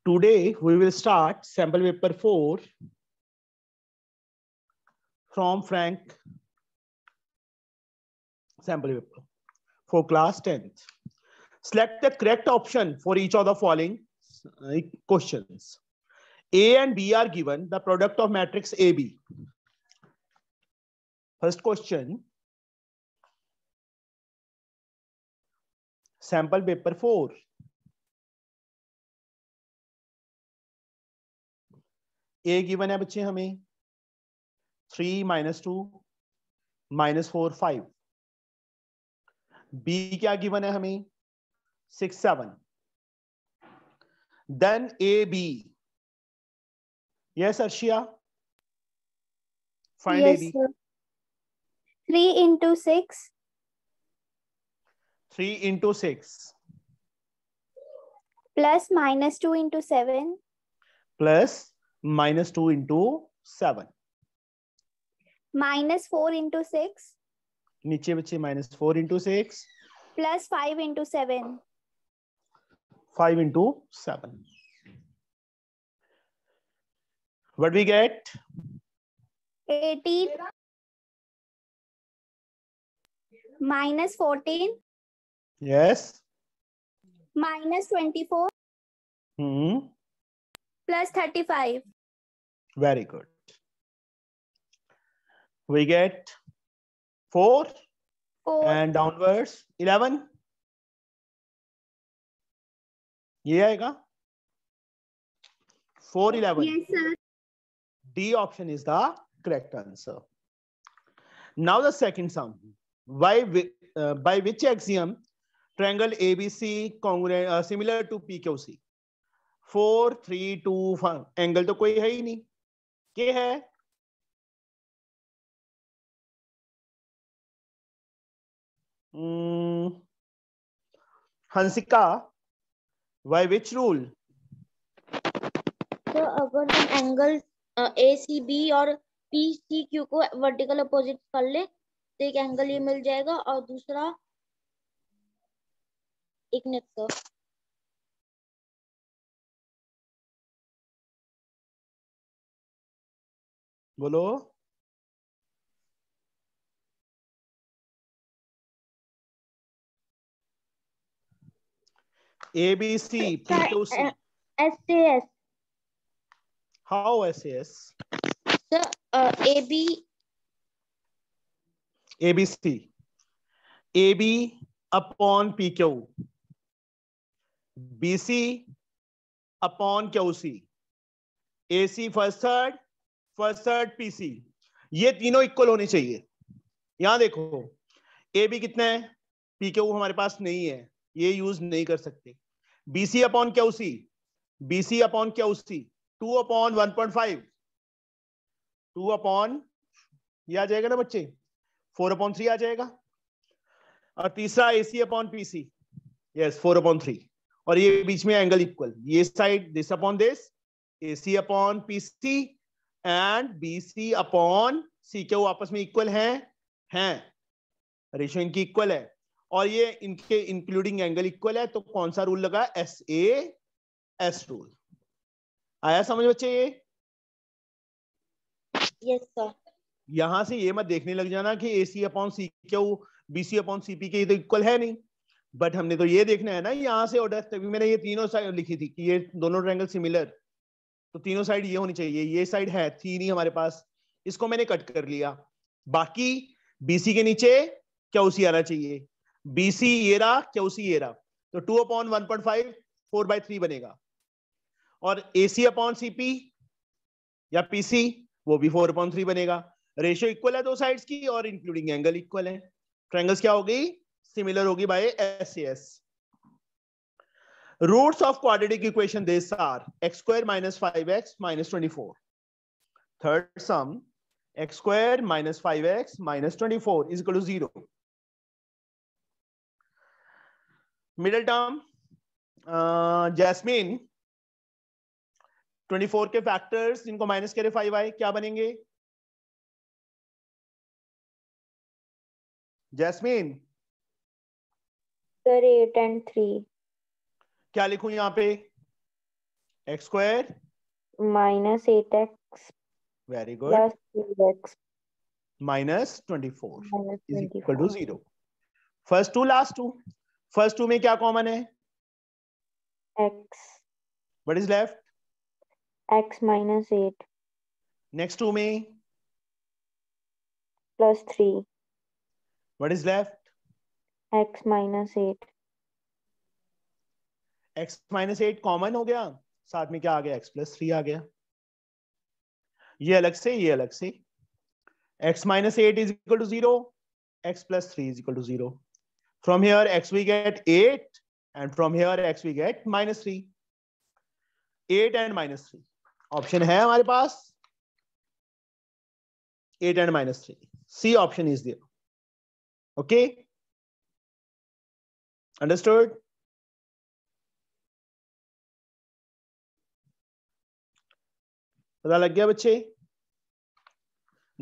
Today we will start sample paper 4 from Frank sample paper for class 10th. Select the correct option for each of the following questions. A and B are given the product of matrix AB. First question, sample paper 4. A given है बच्चे हमें 3 - 2 -4 5. B क्या given है हमें 6 7. Then AB. Yes, Arshia. Find yes, AB. sir. 3 into 6 3 into 6 plus -2 into 7 plus -2 into 7. -4 into 6 नीचे बच्चे -4 into 6 plus 5 into 7. 5 into 7. What we get? 18 -14 Yes. -24 plus 35. Very good. We get 4 and downwards 11. ये आएगा 4 11. Yes, sir. D option is the correct answer. Now the second sum. By which axiom triangle ABC congruent similar to PQC? 4 3 2 5. Angle तो कोई है ही नहीं. क्या है? Hansika, by which rule? तो अगर हम एंगल ACB और PCQ को वर्टिकल अपोजिट कर ले तो एक एंगल ये मिल जाएगा और दूसरा एक मिनट तो बोलो. ABC PQC. SAS. How SAS? So ABC. AB upon PQ. BC upon QC. AC first third PC. ये तीनों इक्वल होने चाहिए. यहां देखो AB कितना है, PQ हमारे पास नहीं है, ये यूज नहीं कर सकते. BC upon QC, BC upon QC 2 upon 1.5, 2 upon ये आ जाएगा ना बच्चे, 4 अपॉन 3 आ जाएगा. और तीसरा AC upon PC, yes 4 upon 3. और ये बीच में एंगल इक्वल, ये side this upon this, AC upon PC and BC upon CQ आपस में इक्वल हैं, रेशियो इनकी इक्वल है और ये इनके इंक्लूडिंग एंगल इक्वल है. तो कौन सा रूल लगा? SAS rule. आया समझ बच्चे? ये यस सर. यहां से ये मत देखने लग जाना कि AC upon CQ BC upon CP के तो इक्वल है नहीं, बट हमने तो ये देखना है ना यहां से ऑर्डर. तभी मैंने ये तीनों साइड लिखी थी कि ये दोनों ट्रायंगल सिमिलर, तो तीनों साइड ये होनी चाहिए. ये साइड है थी नहीं हमारे पास, इसको मैंने कट कर लिया. बाकी BC के नीचे QC आना चाहिए. BC ये रहा, QC ये रहा, तो 2 अपॉन 1.5 4/3 बनेगा. और AC अपॉन CP या PC वो भी 4/3 बनेगा. रेशियो इक्वल है दो साइड्स की और इंक्लूडिंग एंगल इक्वल है. ट्रायंगल्स क्या हो गई? सिमिलर होगी bye SAS. Roots of quadratic equation this are x square minus 5x minus 24. Third sum, x square minus 5x minus 24 is equal to 0. Middle term, Jasmine, 24 के factors जिनको minus करे 5 आए क्या बनेंगे? Jasmine sir 8 and 3. क्या लिखूं यहाँ पे? X square minus 8x very good plus 3x minus 24 minus is equal to 24. 0. First two last two. First two में क्या कॉमन है? X. What is left? X minus 8 next two में plus 3. What is left? X minus 8. x minus 8 common हो गया, साथ में क्या आ गया? x प्लस 3 आ गया. ये अलग से, ये अलग से. x minus 8 is equal to 0, x plus 3 is equal to 0. From here x we get 8 and from here x we get minus 3. 8 and minus 3 option है हमारे पास. 8 and minus 3. C option is there. Okay? Understood? पता लग गया बच्चे?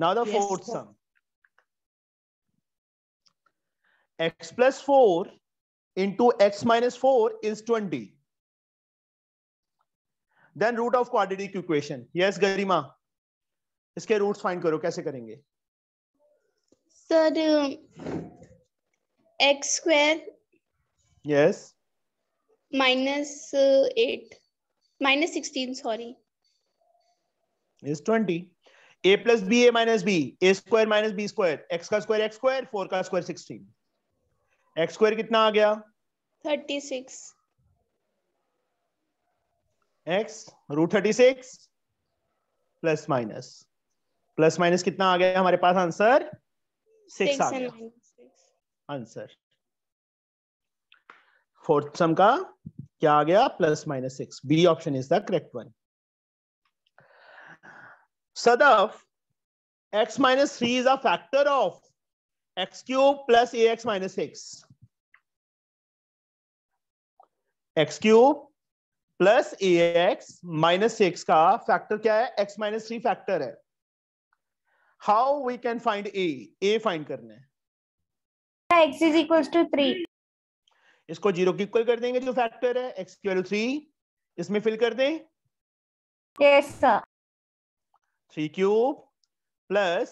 Now the Yes, fourth sir. sum. X plus 4 into x minus 4 is 20. Then root of quadratic equation. Yes, Garima. इसके roots find करो. कैसे करेंगे? Sir x square Yes. Minus 16 sorry Is 20. A plus b, a minus b. A square minus b square. X का square x square, 4 का square 16. x square कितना आ गया? 36 x root 36 plus minus कितना आ गया हमारे पास? आंसर 6 आ गया. आंसर फोर्थ सम का क्या आ गया? Plus minus 6. B option is the correct one. Sadaf, x minus 3 is a factor of x cube plus ax minus 6. x cube plus ax minus 6 का factor क्या है? x minus 3 फैक्टर है. How we can find a? a find करना है. X is equals to 3. इसको 0 की equal कर देंगे जो फैक्टर है. x की वैल्यू 3 इसमें फिल कर दें. Yes, sir. 3 cube plus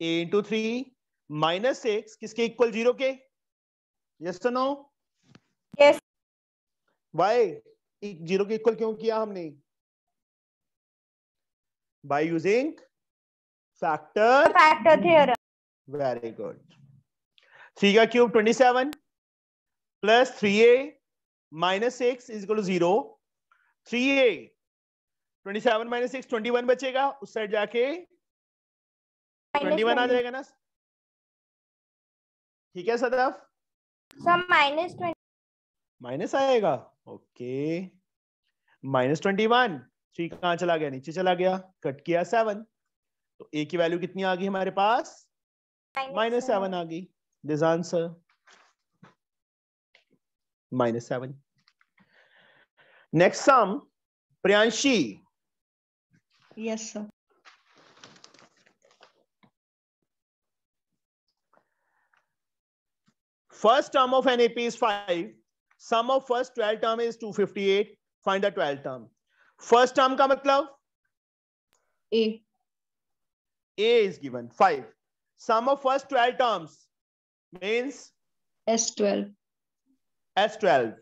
a into 3 minus 6 किसके इक्वल? 0 के. यस तो नो? Yes. वाई 0 के इक्वल क्यों किया हमने? By using factor Factor theorem. Very good. 3 का cube 27 plus 3a minus 6 is equal to 0. 3a 27 minus 6 21 बचेगा. उस साइड जाके 21 आ जाएगा ना. ठीक है सदफ? So minus 20. माइनस आएगा. ओके. माइनस 21. 3 कहां चला गया? नीचे चला गया. कट किया 7. तो a की वैल्यू कितनी आ गई हमारे पास? माइनस 7 आ गई. This answer minus 7. Next sum Priyanshi. Yes sir. First term of NAP is 5. Sum of first 12 term is 258. Find the 12 term. First term का मतलब ए A is given 5. Sum of first 12 terms means S12 S12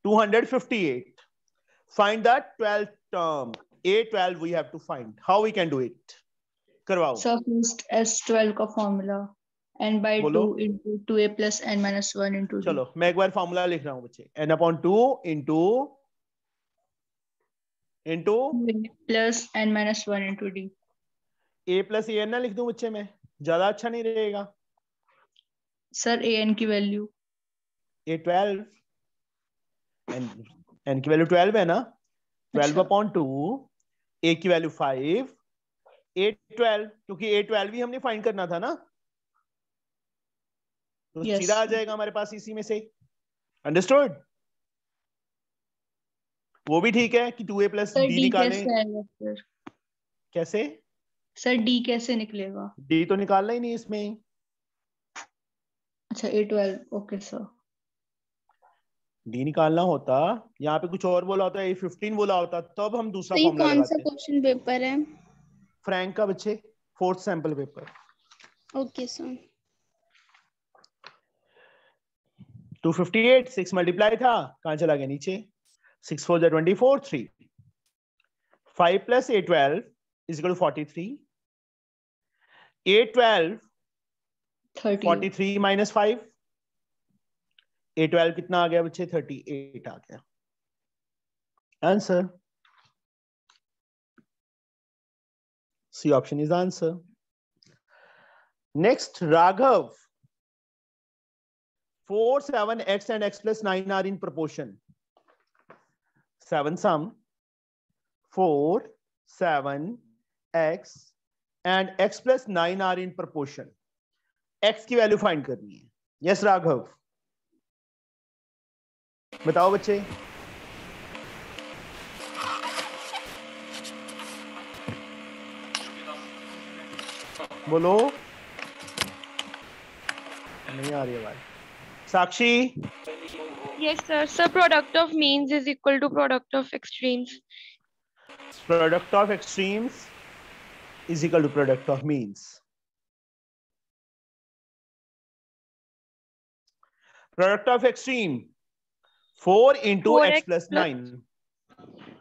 258. Find the 12th term. A12 we have to find. How we can do it? करवाओ. Sir first S12 का formula n by बोलो. 2 into 2a plus n minus 1 into d. चलो मैं एक बार formula लिख रहा हूं बच्चे. n upon 2 into plus n minus 1 into d. a plus an ना लिख दूं बच्चे में? ज्यादा अच्छा नहीं रहेगा? सर an की वैल्यू A12 n की वैल्यू 12 है ना. 12 अपॉन 2. a की वैल्यू 5. A12 क्योंकि A12 भी हमने फाइंड करना था ना, तो Yes. सीधा आ जाएगा हमारे पास इसी में से. अंडरस्टूड? वो भी ठीक है कि 2a plus sir d d निकालें. कैसे आएगा फिर? कैसे? सर d कैसे निकलेगा? d तो निकालना ही नहीं इसमें. अच्छा A12 ओके सर. डी निकालना होता, यहाँ पे कुछ और बोला होता, A15 बोला होता, तब हम दूसरा ये फॉर्मूला कौन सा लगाते। क्वेश्चन पेपर है? फ्रैंक का बच्चे, 4th sample paper. Okay sir. 258, 6 multiply था, कहां चला गया नीचे, 6 4 24, 3, 5 plus A12 is equal to 43, A12 30. 43 minus 5, A12 कितना आ गया बच्चे, 38 आ गया answer. C option is answer. Next, Raghav. 4, 7, x and x plus 9 are in proportion. 7 sum. 4, 7, x and x plus 9 are in proportion. x की value find करनी है। Yes Raghav, बताओ बच्चे। बोलो, नहीं आ रही आवाज। साक्षी। Yes, sir. So product of means is equal to product of extremes. Product of extremes is equal to product of means. Product of extreme 4 into 4x x plus 9.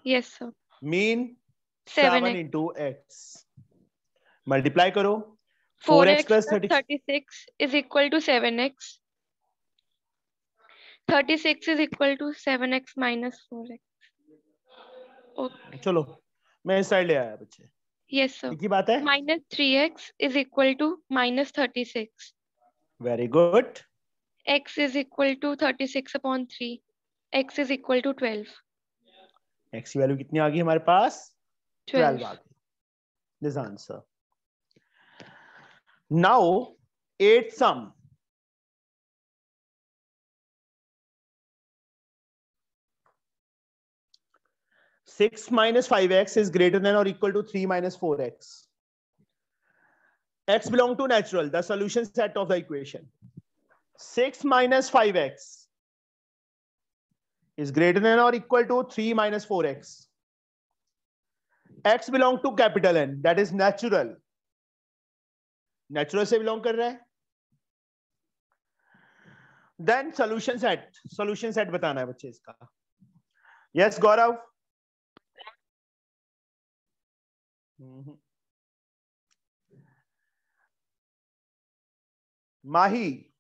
Yes, sir. Mean 7x 7 into x. Multiply करो। 4x plus plus 36 is equal to 7x. 36 is equal to 7x minus 4x. Okay. चलो मैं इस side ले आया बच्चे। Yes, sir. की बात है। Minus 3x is equal to minus 36. Very good. X is equal to 36 upon 3. X is equal to 12. x की वैल्यू कितनी आ गई हमारे पास, 12 आ 12. गई। This answer. Now 8 sum. Six minus 5x is greater than or equal to 3 minus 4x. X belong to natural, the solution set of the equation. 6 minus 5x is greater than or equal to 3 minus 4x. X belong to capital N, that is natural. Natural से belong कर रहा है. Then solution set बताना है बच्चे इसका. Yes, Gaurav. Mahi.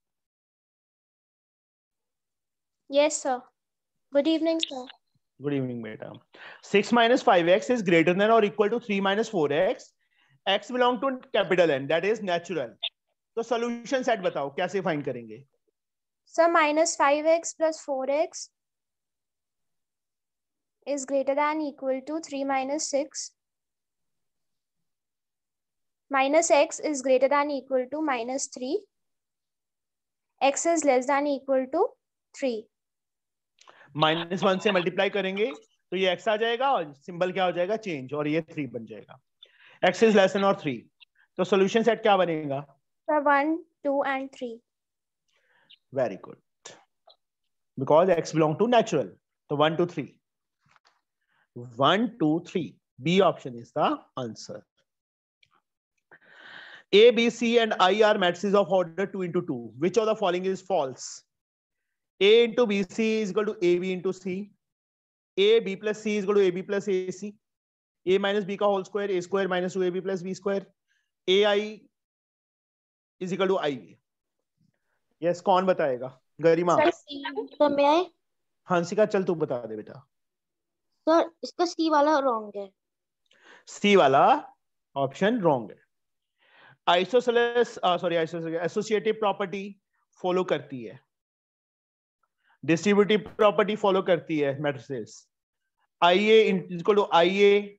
Yes, sir. Good evening, sir. Good evening, beta. 6 minus 5x is greater than or equal to 3 minus 4x. X belong to capital N, that is natural. तो solution set बताओ कैसे find करेंगे? So minus 5x plus 4x is greater than equal to 3 minus 6. Minus x is greater than equal to minus 3. X is less than equal to 3. -1 से multiply करेंगे तो ये x आ जाएगा और सिंबल क्या हो जाएगा, चेंज, और ये 3 बन जाएगा. x is less than or 3. तो solution set क्या बनेगा? So 1, 2 and 3. Very good. Because x belong to natural. So 1, 2, 3. 1, 2, 3. B option is the answer. A, B, C and I are matrices of order 2 into 2. Which of the following is false? A into BC is equal to AB into C. A, B plus C is equal to AB plus AC. A minus B का whole square, A square minus 2AB plus B square. AI is equal to IB. Yes, कौन बताएगा? गरिमा. Sir मैं आए? हंसिका चल तू बता दे बेटा. Sir इसका सी वाला रॉन्ग है. सी वाला ऑप्शन रॉन्ग है. एसोसिएटिव प्रॉपर्टी फॉलो करती है, डिस्ट्रीब्यूटिव प्रॉपर्टी फॉलो करती है matrices. IA is equal to IA,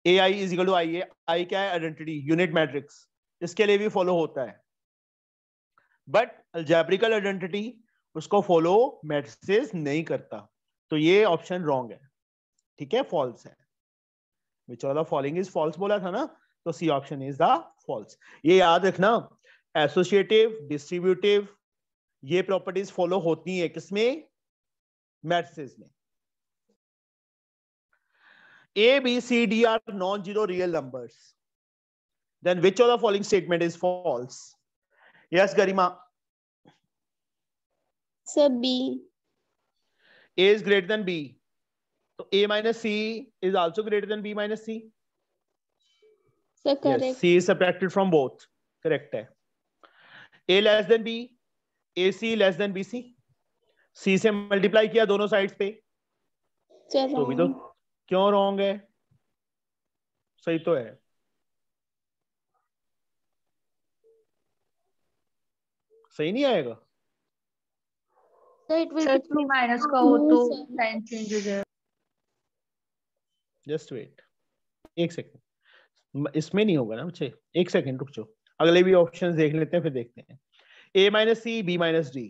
AI is equal to IA. I क्या है? Identity, unit matrix. इसके लिए भी फॉलो होता है, बट अलजेब्रिकल आइडेंटिटी उसको फॉलो मैट्रिसेस नहीं करता. तो ये ऑप्शन रॉन्ग है, ठीक है, फॉल्स है. Which of the following is false बोला था ना, तो C option is the false. ये याद रखना, एसोसिएटिव, डिस्ट्रीब्यूटिव, ये प्रॉपर्टीज फॉलो होती है किसमें? मैट्रिसेस में। A, B, C, D are non-zero real numbers. Then which of the following statement is false? Yes, Garima. Sir, B. A is greater than B. So A minus C is also greater than B minus C. Sir, correct. Yes, C is subtracted from both. Correct है. A less than B, AC less than BC. C से multiply किया दोनों sides पे, Sir, तो भी तो wrong. क्यों wrong है? सही तो है। सही नहीं आएगा? So it will sir be 3 minus का हो No, तो sir. साइन चेंज हो जाएगा। जस्ट वेट, एक सेकंड, इसमें नहीं होगा ना बच्चे, एक सेकंड रुक जाओ, अगले भी ऑप्शंस देख लेते हैं फिर देखते हैं। A minus C, B minus D,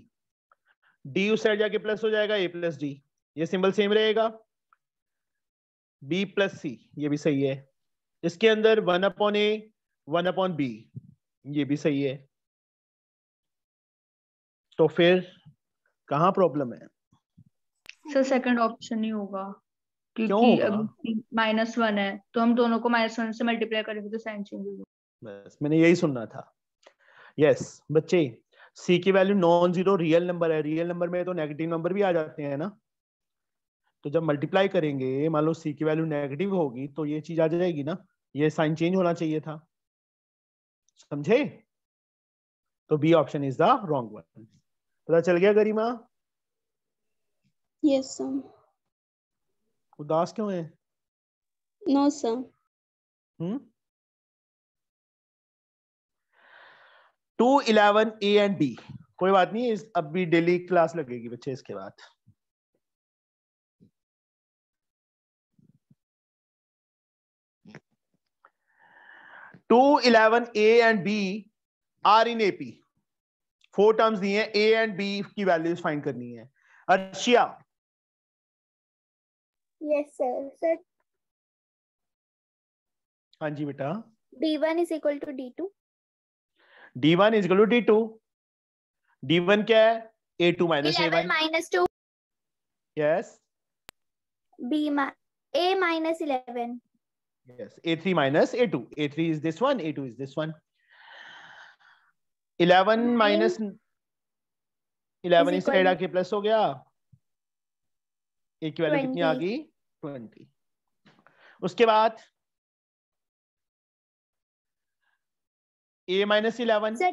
D उस साइड जाके प्लस हो जाएगा, ए प्लस डी, ये सिंबल सेम रहेगा। बी प्लस सी, ये भी सही है। इसके अंदर 1 अपॉन ए, 1 अपॉन बी, ये भी सही है। तो फिर कहाँ प्रॉब्लम है? सर सेकंड ऑप्शन नहीं होगा, क्यों क्योंकि होगा? अभी -1 है तो हम दोनों को -1 से मल्टीप्लाई करेंगे तो साइन चेंज हो जाएगा। बस मैंने यही सुनना था। यस बच्चे, सी की value non zero real number है। रियल नंबर में तो नेगेटिव नंबर भी आ जाते हैं ना, तो जब मल्टीप्लाई करेंगे, मान लो सी की वैल्यू नेगेटिव होगी तो ये चीज आ जाएगी ना, ये साइन चेंज होना चाहिए था। समझे? तो B option is the wrong one. पता चल गया गरिमा? Yes, sir. उदास क्यों है? No, sir. 2, 11 A and B, कोई बात नहीं, अब भी डेली क्लास लगेगी बच्चे इसके बाद। Two 11 A and B are in AP. 4 terms दिए हैं, ए एंड बी की वैल्यूज फाइंड करनी है। अर्शिया? Yes, sir. Sir, हाँ जी बेटा। D1 is equal to D2. D1 is equal to D2। D1 क्या है? A2 minus 11 A1। minus 2. Yes A minus 11. yes, A3 minus A2, A3 is this one, A2 is this one। 11 minus 11 इस side आके plus हो गया, ए की value कितनी आ गई? 20। उसके बाद A minus 11, Sir,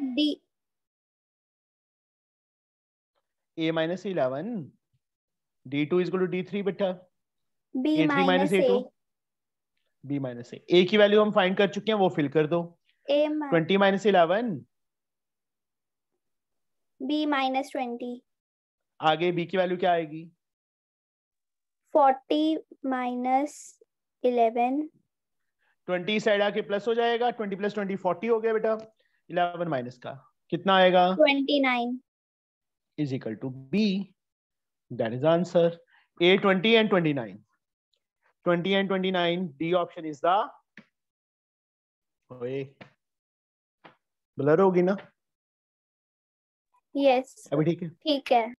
A minus 11, D2 is equal to D3 बेटा। B A3 minus minus A2, A. B minus A। A की वैल्यू हम फाइंड कर चुके हैं, वो फिल कर दो। A 20 minus 11, B minus 20. आगे B की वैल्यू क्या आएगी? 40 minus 11. 20 साइड आके प्लस हो जाएगा, 20 प्लस 20 40 हो गया बेटा। 11 माइनस का कितना आएगा? 29. Is equal to B। That is answer. A 20 and 29, 20 and 29, D option is the. ओए ब्लर होगी ना Yes. अभी? ठीक है, ठीक है.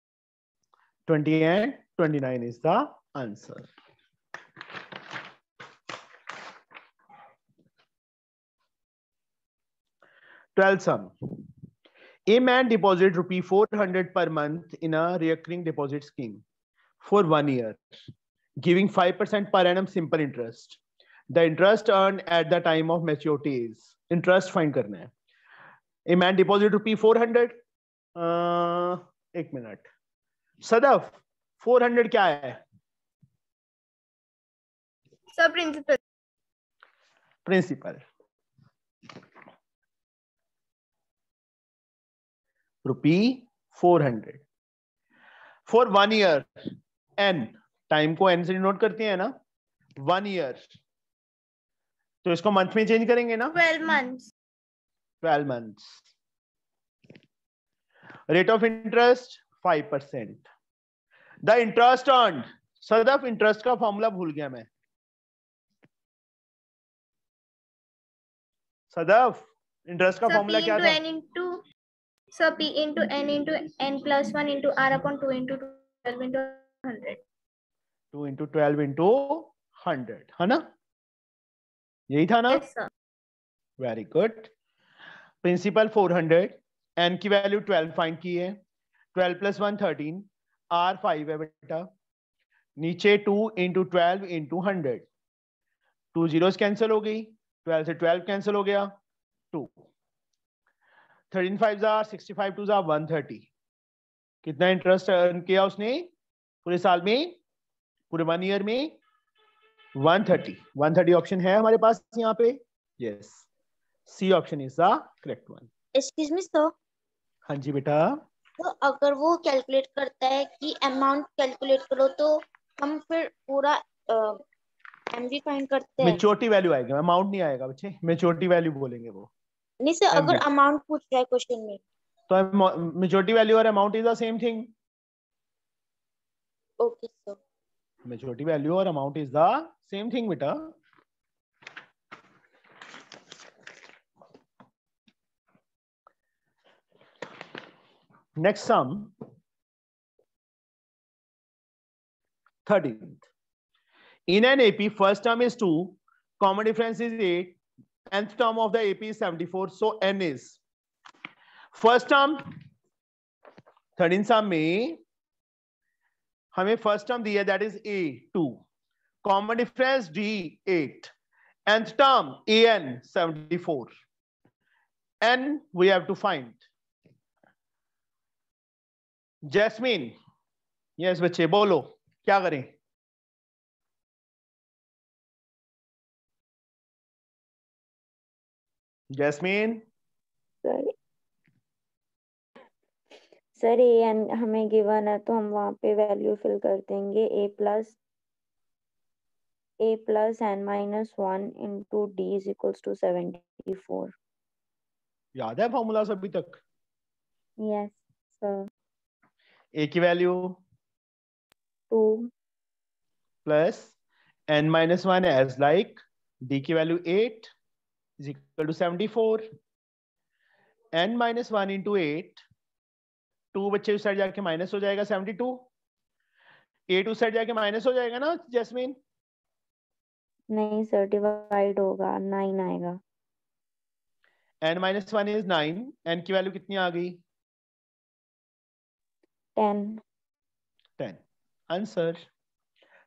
20 and 29 is the answer। Twelfth sum. A man deposits ₹400 per month in a recurring deposit scheme for 1 year, giving 5% per annum simple interest. The interest earned at the time of maturity is, interest find करना है। A man deposits ₹400, एक minute Sadaf, 400 क्या है? Sir, principal. Principal. ₹400 for 1 year. N, time को n से note करते हैं ना, 1 ईयर, तो इसको मंथ में चेंज करेंगे ना, 12 months. 12 months। Rate of interest 5%। The interest earned, सदफ इंटरेस्ट का फॉर्मूला भूल गया मैं। सदफ इंटरेस्ट का Sir, फॉर्मूला P क्या into था? N into, Sir, P into N plus 1 into R upon 2 into 12 into 100. 2 into 12 into 100, है ना? यही था ना? Yes, sir. Very good. Principal 400, n की वैल्यू 12 फाइंड की है. 12 प्लस 1 13, आर 5 है बेटा. नीचे 2 into 12 into 100. 2 जीरोस कैंसिल हो गई, 12 से 12 कैंसिल हो गया, 2. 13 5 are 65 2 are 130. कितना इंटरेस्ट अर्न किया उसने पूरे साल में, पूरे 1 ईयर में? 130 ऑप्शन है हमारे पास यहाँ पे. Yes, C option is the correct one. Excuse me sir, हाँ जी बेटा. तो अगर वो कैलकुलेट करता है कि अमाउंट कैलकुलेट करो, तो हम फिर पूरा एमवी फाइंड करते हैं? मेच्योरिटी वैल्यू आएगा, अमाउंट नहीं आएगा बच्चे, मेच्योरिटी वैल्यू बोलेंगे वो. नहीं सर, अगर MV. अमाउंट पूछ रहा है क्वेश्चन में. तो मेच्योरिटी वैल्यू और amount is the same thing. Okay sir. Maturity value और amount is the same thing बेटा. Next sum, 13th. In an AP, first term is 2, common difference is 8, nth term of the AP is 74, so n is first term. 13th sum में हमें first term दिया, that is A 2, common difference D 8, nth term AN 74, n we have to find. Jasmine, yes बच्चे बोलो क्या करें? Jasmine. Sir A N हमें given है तो हम वहाँ पे वैल्यू फिल कर देंगे. A plus N minus 1 into D is equals to 74. याद है फॉर्मूला अभी तक? Yes sir. ए की value 2 plus N minus 1 as like D की value 8 is equal to 74. N minus 1 into 8, 2 बच्चे उस साइड जाके माइनस हो जाएगा 72, 8 उस साइड जाके माइनस हो जाएगा ना जैस्मीन? नहीं सर, डिवाइड होगा, 9 आएगा. एन माइनस 1 इज 9, एन की वैल्यू कितनी आ गई? 10. आंसर.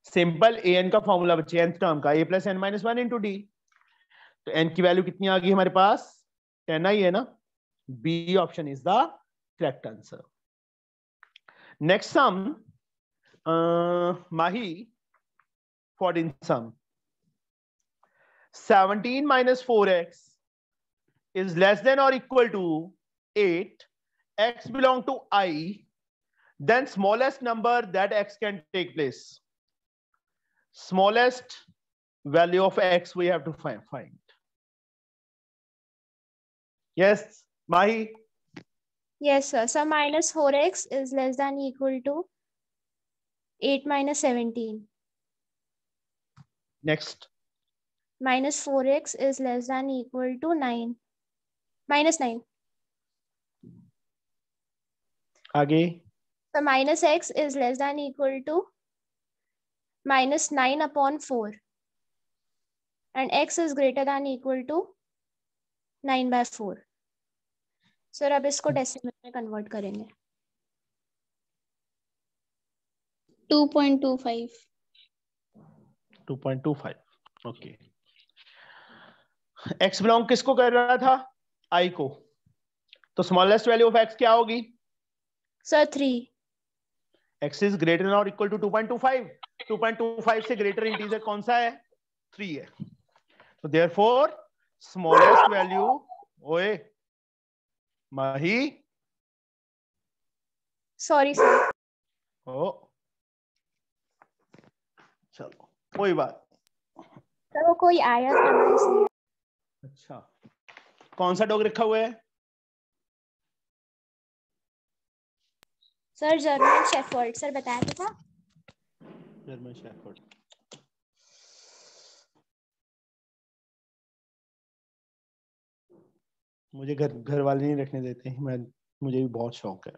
सिंपल ए एन का फॉर्मूला बच्चे nth टर्म का, a plus N minus 1 into D. तो n की वैल्यू कितनी आ गई हमारे पास? 10 आई है ना? B option is the correct answer. Next sum, Mahi 14th sum. 17 minus 4x is less than or equal to 8. X belong to I. Then smallest number that x can take place. Smallest value of x we have to find. Yes, Mahi. Yes, sir. So minus 4x is less than equal to 8 minus 17. Next. Minus 4x is less than equal to 9. Minus 9. आगे. So minus x is less than equal to minus 9 upon 4. And x is greater than equal to 9 by 4. Sir अब इसको decimal में convert करेंगे. 2.25. 2.25. Okay. x belong किसको कर रहा था? I को. तो स्मॉलेस्ट वैल्यू ऑफ x क्या होगी? Sir 3. x is greater than और इक्वल टू 2.25. 2.25 से ग्रेटर इंटीजर कौन सा है? 3 है. तो देयरफॉर स्मॉलेस्ट वैल्यू, ओए माही, सॉरी सर. ओ चलो कोई बात. सर वो कोई आया था ना इसलिए. अच्छा, कौन सा डॉग रखा हुआ है? Sir German shepherd. सर बताया तो था. German shepherd. मुझे घर वाले नहीं रखने देते हैं, मुझे भी बहुत शौक है.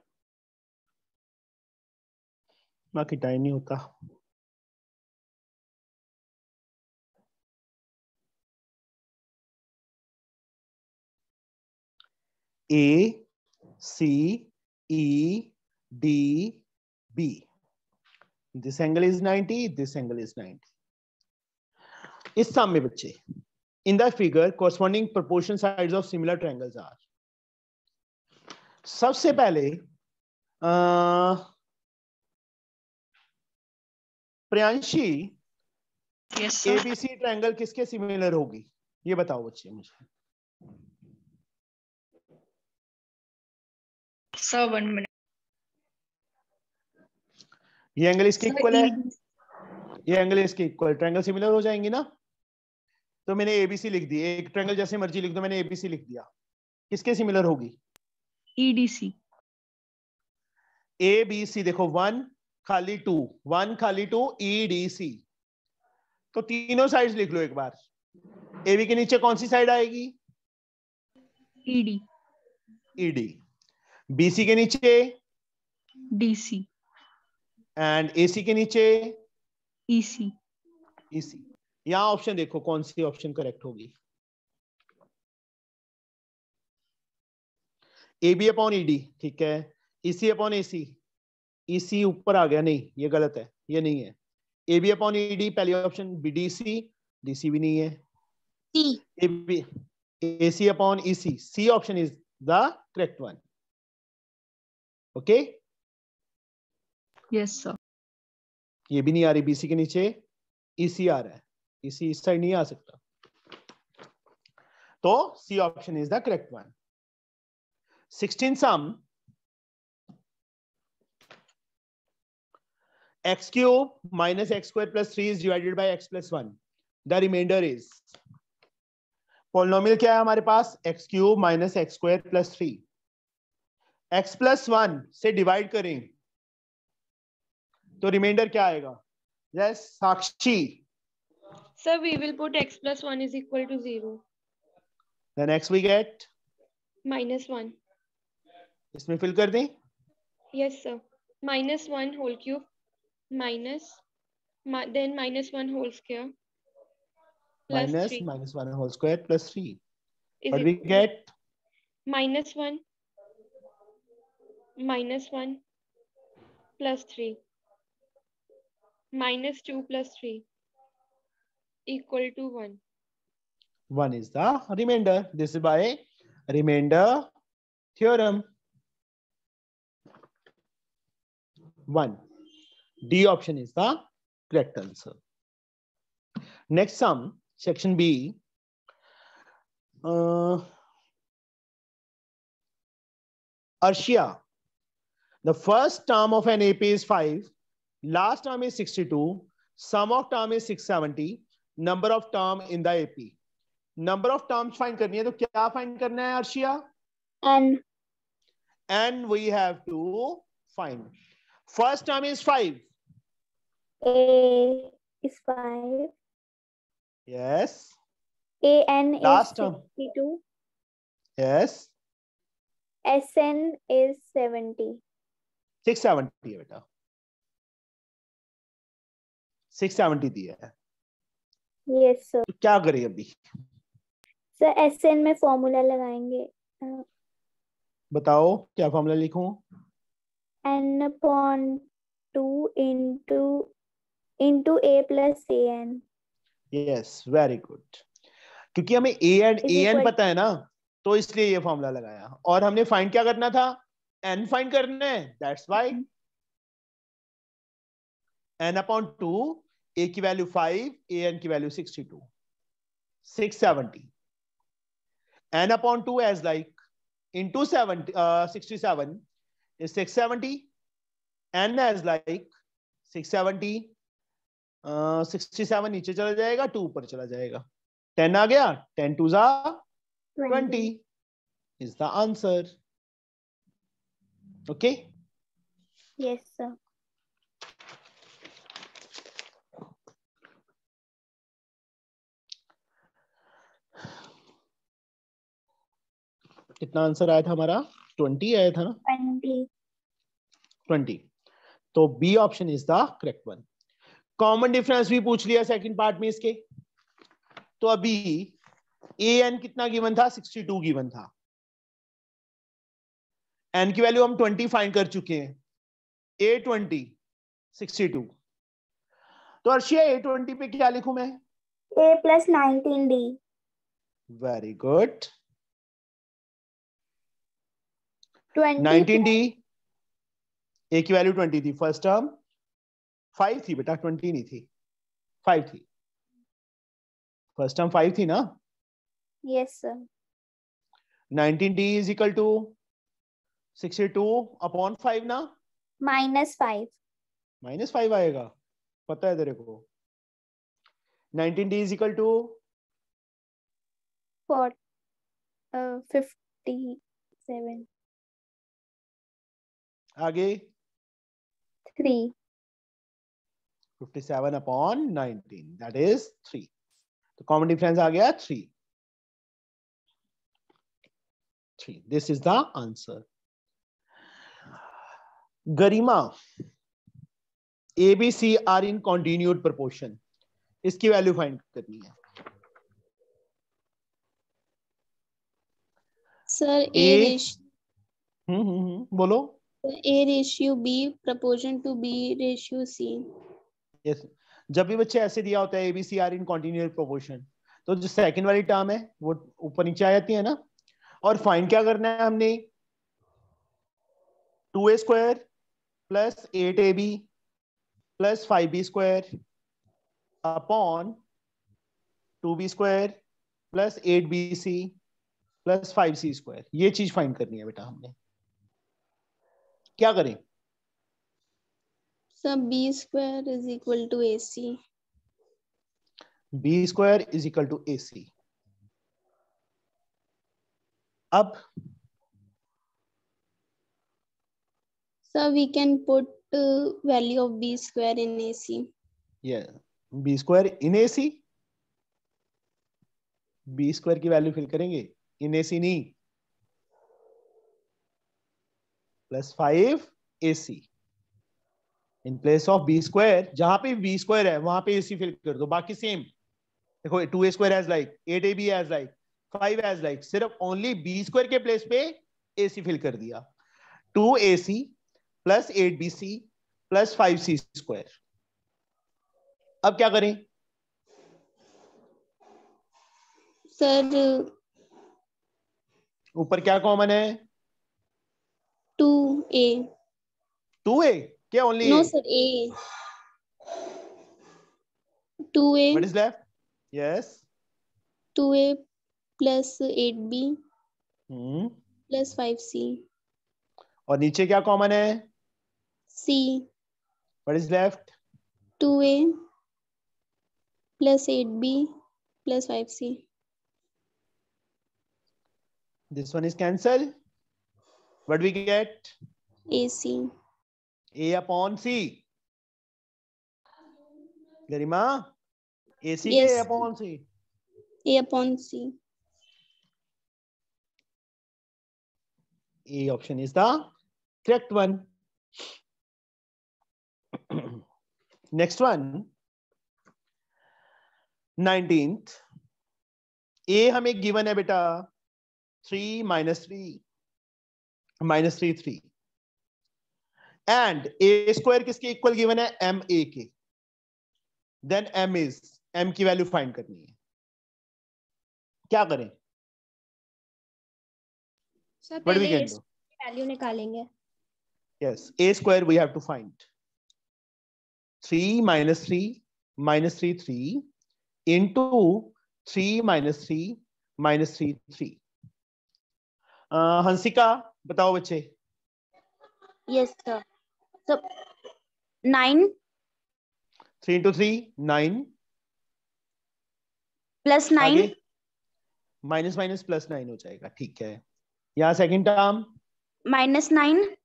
बाकी टाइम नहीं होता। A C E D B. This angle is 90. This angle is 90. इस सम में बच्चे, in the figure corresponding proportion sides of similar triangles are. सबसे पहले Priyanshi, Yes, sir. ABC triangle किसके सिमिलर होगी, ये बताओ बच्चे मुझे। Sir, 1 minute. ये एंगल इसके Sir, इक्वल है, ED. ये एंगल इसके इक्वल, ट्रायंगल सिमिलर हो जाएंगे ना। तो मैंने ABC लिख दी, एक ट्रायंगल जैसे मर्जी लिख दो, मैंने ABC लिख दिया, किसके सिमिलर होगी? EDC. ABC देखो 1 खाली 2, 1 खाली 2, EDC। तो तीनों साइड्स लिख लो एक बार। AB के नीचे कौन सी साइड आएगी? ED. ED। BC के नीचे DC. एंड AC के नीचे EC. EC। यहां ऑप्शन देखो कौन सी ऑप्शन करेक्ट होगी। AB अपॉन ED, ठीक है। EC अपॉन AC, EC ऊपर आ गया, नहीं ये गलत है, ये नहीं है। AB अपॉन ED पहली ऑप्शन, BDC, DC भी नहीं है। C. AB, AC upon EC, C option is the correct one. Okay, Yes, sir. ये भी नहीं आ रही, BC के नीचे EC आ रहा है, EC इस साइड नहीं आ सकता, तो C option is the correct one. 16 sum, x cube minus x square plus 3 is divided by x plus 1. The remainder is, polynomial क्या है हमारे पास? x cube minus x square plus 3, x plus 1 से divide करें तो reminder क्या आएगा? Yes Sakshi, Sir, we will put x plus 1 is equal to 0. then x we get, Minus 1. इसमें fill कर दें। Yes, sir. Minus 1 whole cube. Minus. Then minus 1 whole square. Plus minus 3. minus 1 whole square plus 3, Is what we equal to get? minus 1. Minus 1. Plus 3. Minus 2 plus 3. Equal to 1. 1 is the remainder. This is by remainder theorem. 1. D option is the correct answer. Next sum, section B. Arshia, the first term of an AP is 5, last term is 62, sum of term is 670, number of term in the AP. Number of terms find करनी है, तो क्या find करना है Arshia? N. And we have to find. First term is 5. A is 5. Yes. AN Last is term. 62. Yes. SN is 70. 670 है बेटा, 670 दिया है। Yes, sir. तो क्या करें अभी? सर SN में फॉर्मूला लगाएंगे। बताओ क्या फॉर्मूला लिखूं? N upon 2 into A plus AN. Yes, very good. क्योंकि हमें A and Is AN equal- पता है ना, तो इसलिए ये फॉर्मूला लगाया। और हमने फाइंड क्या करना था? N फाइंड करना है, that's why N upon 2, A की वैल्यू 5, AN की value 62, 670. N upon 2 as like into 67 is 670. N as like 670, 67 नीचे चला जाएगा, 2 ऊपर चला जाएगा, 10 आ गया, 10 2s are 20 is the answer. Okay. Yes, sir. कितना आंसर आया था हमारा? 20 आया था ना? 20. 20. तो B option is the correct one. Common difference भी पूछ लिया सेकंड पार्ट में इसके। तो अभी ए एन कितना गिवन था, 62 गिवन था। एन की वैल्यू हम 20 फाइंड कर चुके हैं। ए 20 62। तो अर्शिया ए 20 पे क्या लिखूं मैं? A plus 19D. Very good. 20 19D, ए की वैल्यू 20 थी, फर्स्ट टर्म 5 थी बेटा, 20 नहीं थी, 5 थी। फर्स्ट टर्म 5 थी ना। Yes, sir. 19D is equal to 62 upon 5 ना, -5. -5 आएगा, पता है तेरे को। 19D is equal to 57. आगे 3. 57 अपॉन 19, दैट इज 3। तो कॉमन डिफरेंस आ गया 3। This is the answer. Garima, A B C are in continued proportion, इसकी वैल्यू फाइंड करनी है। सर ए बोलो। A ratio B proportion to B ratio C. Yes, जब भी बच्चे ऐसे दिया होता है ABC are in continuous proportion, तो जो सेकंड वाली टर्म है वो ऊपर नीचे आ जाती है ना। और फाइंड क्या करना है हमने, 2a square plus 8ab plus 5b square upon 2b square plus 8bc plus 5c square, ये चीज फाइंड करनी है बेटा हमने। क्या करें? So B square is equal to AC. b square is equal to ac। अब So we can put value of B square in AC. ये b square in ac, b square की वैल्यू फिल करेंगे, in ac नहीं, plus 5ac in place of B square. जहां पे B square है वहां पे ac फिल कर दो, बाकी सेम। देखो 2a square as like, 8ab as like, 5 as like, सिर्फ ओनली बी स्क्वायर के प्लेस पे ac फिल कर दिया। 2ac plus 8bc plus 5c square. अब क्या करें? Sir, ऊपर क्या कॉमन है? 2A. 2a क्या only No, a? sir, A. 2A. What is left? Yes. 2A plus 8B hmm, plus 5C. और नीचे क्या कॉमन है? C. What is left? 2A plus 8B plus 5C. This one is cancelled. What we get? AC. A upon C. Garima, AC Yes. के A upon C. A upon C. A option is the correct one. Next one, 19th. A हमें given है बेटा 3 minus 3 minus 3 3 and a square किसके equal given है? m a के। Then m is, m की value find करनी है। क्या करें? सर What we पहले can A do? की वैल्यू निकालेंगे। Yes, a square we have to find. 3 minus 3 3 into 3 minus 3 3। Hansika बताओ बच्चे। Yes, sir. So 9 3 into 3 9, plus 9 आगे माइनस माइनस प्लस 9 हो जाएगा, ठीक है। यहाँ second term minus 9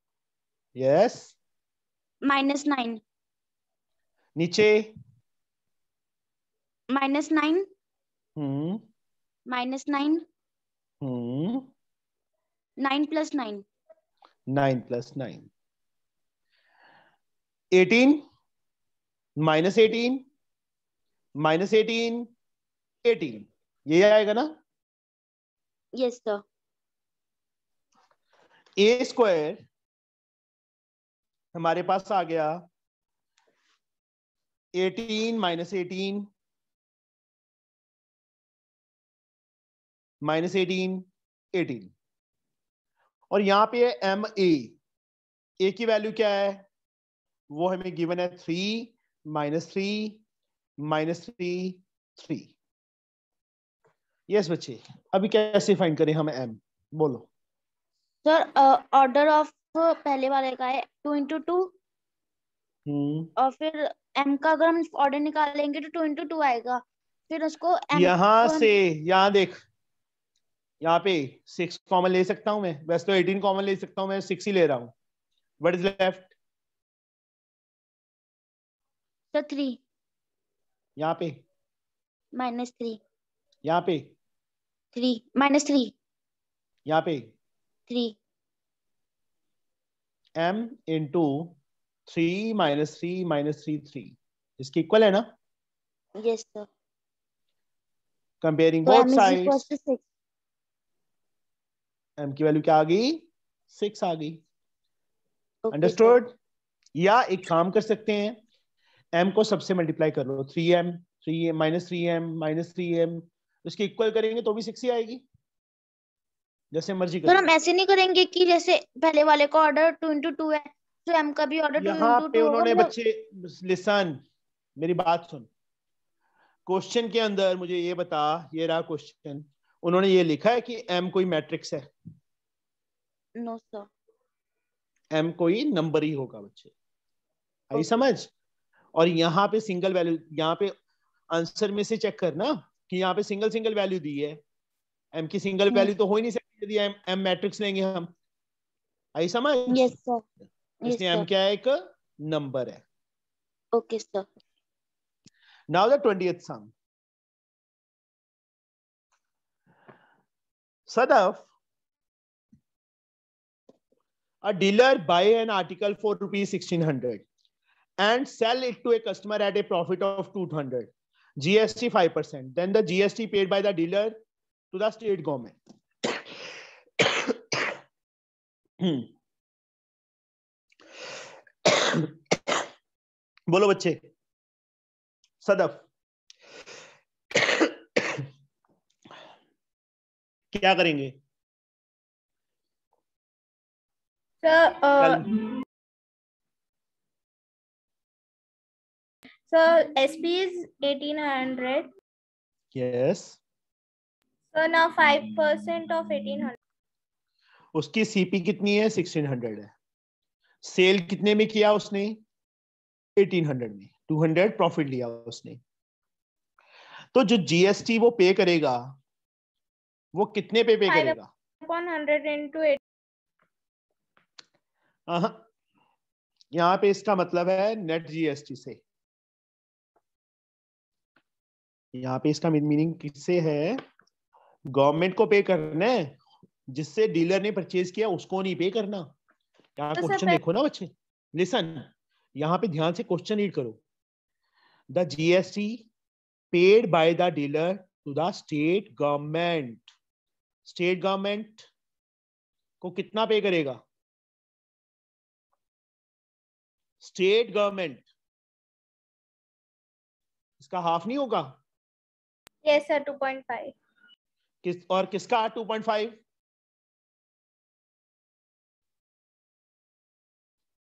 yes, minus 9 नीचे minus 9 हम्म minus 9 हम्म 9 plus 9 9 plus 9। 18 माइनस 18 माइनस 18 18, ये आएगा ना। Yes sir. ए स्क्वायर हमारे पास आ गया 18 माइनस 18 माइनस 18 18, और यहां पे एम ए की वैल्यू क्या है, वो हमें गिवन है 3 माइनस 3 माइनस 3 3। यस बच्चे, अभी कैसे फाइंड करें हम एम, बोलो। सर ऑर्डर ऑफ पहले वाले का है 2 into 2, और फिर m का अगर हम ऑर्डर निकालेंगे तो 2 into 2 आएगा, फिर उसको m यहां को हम- से यहां देख, यहाँ पे 6 कॉमन ले सकता हूं मैं, वैसे तो 18 कॉमन ले सकता हूं, मैं 6 ही ले रहा हूं। What is left? सर 3 यहाँ पे, -3, यहाँ पे, 3 -3, यहाँ पे 3 m इंटू 3 माइनस 3 माइनस 3 3, इसकी इक्वल है ना। Yes sir. कंपेयरिंग तो both m is equals sides, to 6। m की वैल्यू क्या आ गई, 6 आ गई। Okay sir. अंडरस्टूड। या एक काम कर सकते हैं, m को सबसे मल्टीप्लाई कर लो, 3m 3m minus 3m minus 3m, इसके इक्वल करेंगे तो भी 6 ही आएगी, जैसे मर्जी सर करो। हम ऐसे नहीं करेंगे कि जैसे पहले वाले का ऑर्डर 2 into 2 है, तो m का भी ऑर्डर 2 यहाँ into पे 2 उन्होंने होगा। बच्चे, लिसन मेरी बात सुन, क्वेश्चन के अंदर मुझे ये बता, ये रहा क्वेश्चन, उन्होंने ये लिखा है कि m कोई मैट्रिक्स है? No sir. m कोई नंबर ही होगा बच्चे, आई Okay. समझ। और यहाँ पे सिंगल वैल्यू, यहाँ पे आंसर में से चेक करना कि यहाँ पे सिंगल सिंगल वैल्यू दी है, m की सिंगल वैल्यू तो हो ही नहीं सकती यदि m मैट्रिक्स लेंगे हम, आई समझ। Yes sir. यस इसलिए m सर। क्या है, एक नंबर है। Okay sir. Now the 20th sum. Sadaf, a dealer buy an article for rupees 1600 and sell it to a customer at a profit of 200, GST 5%. Then the GST paid by the dealer to the state government. बोलो बच्चे। सदफ क्या करेंगे? So SP is 1800. Yes. So now 5% of 1800. उसकी CP कितनी है? 1600 है। Cell कितने में किया उसने? 1800 में। 200 प्रॉफिट लिया उसने। तो जो जीएसटी वो पे करेगा वो कितने पे करेगा? 5/100 into 8. यहाँ पे इसका मतलब है नेट जीएसटी से। यहाँ पे इसका मीनिंग किससे है? गवर्नमेंट को पे करना है, जिससे डीलर ने परचेज किया उसको नहीं पे करना। यहाँ तो क्वेश्चन देखो ना बच्चे, लिसन, यहाँ पे ध्यान से क्वेश्चन रीड करो। The GST paid by the dealer to the state government. State government को कितना पे करेगा? स्टेट गवर्नमेंट इसका हाफ नहीं होगा? Yes sir, 2.5. और किसका 2.5?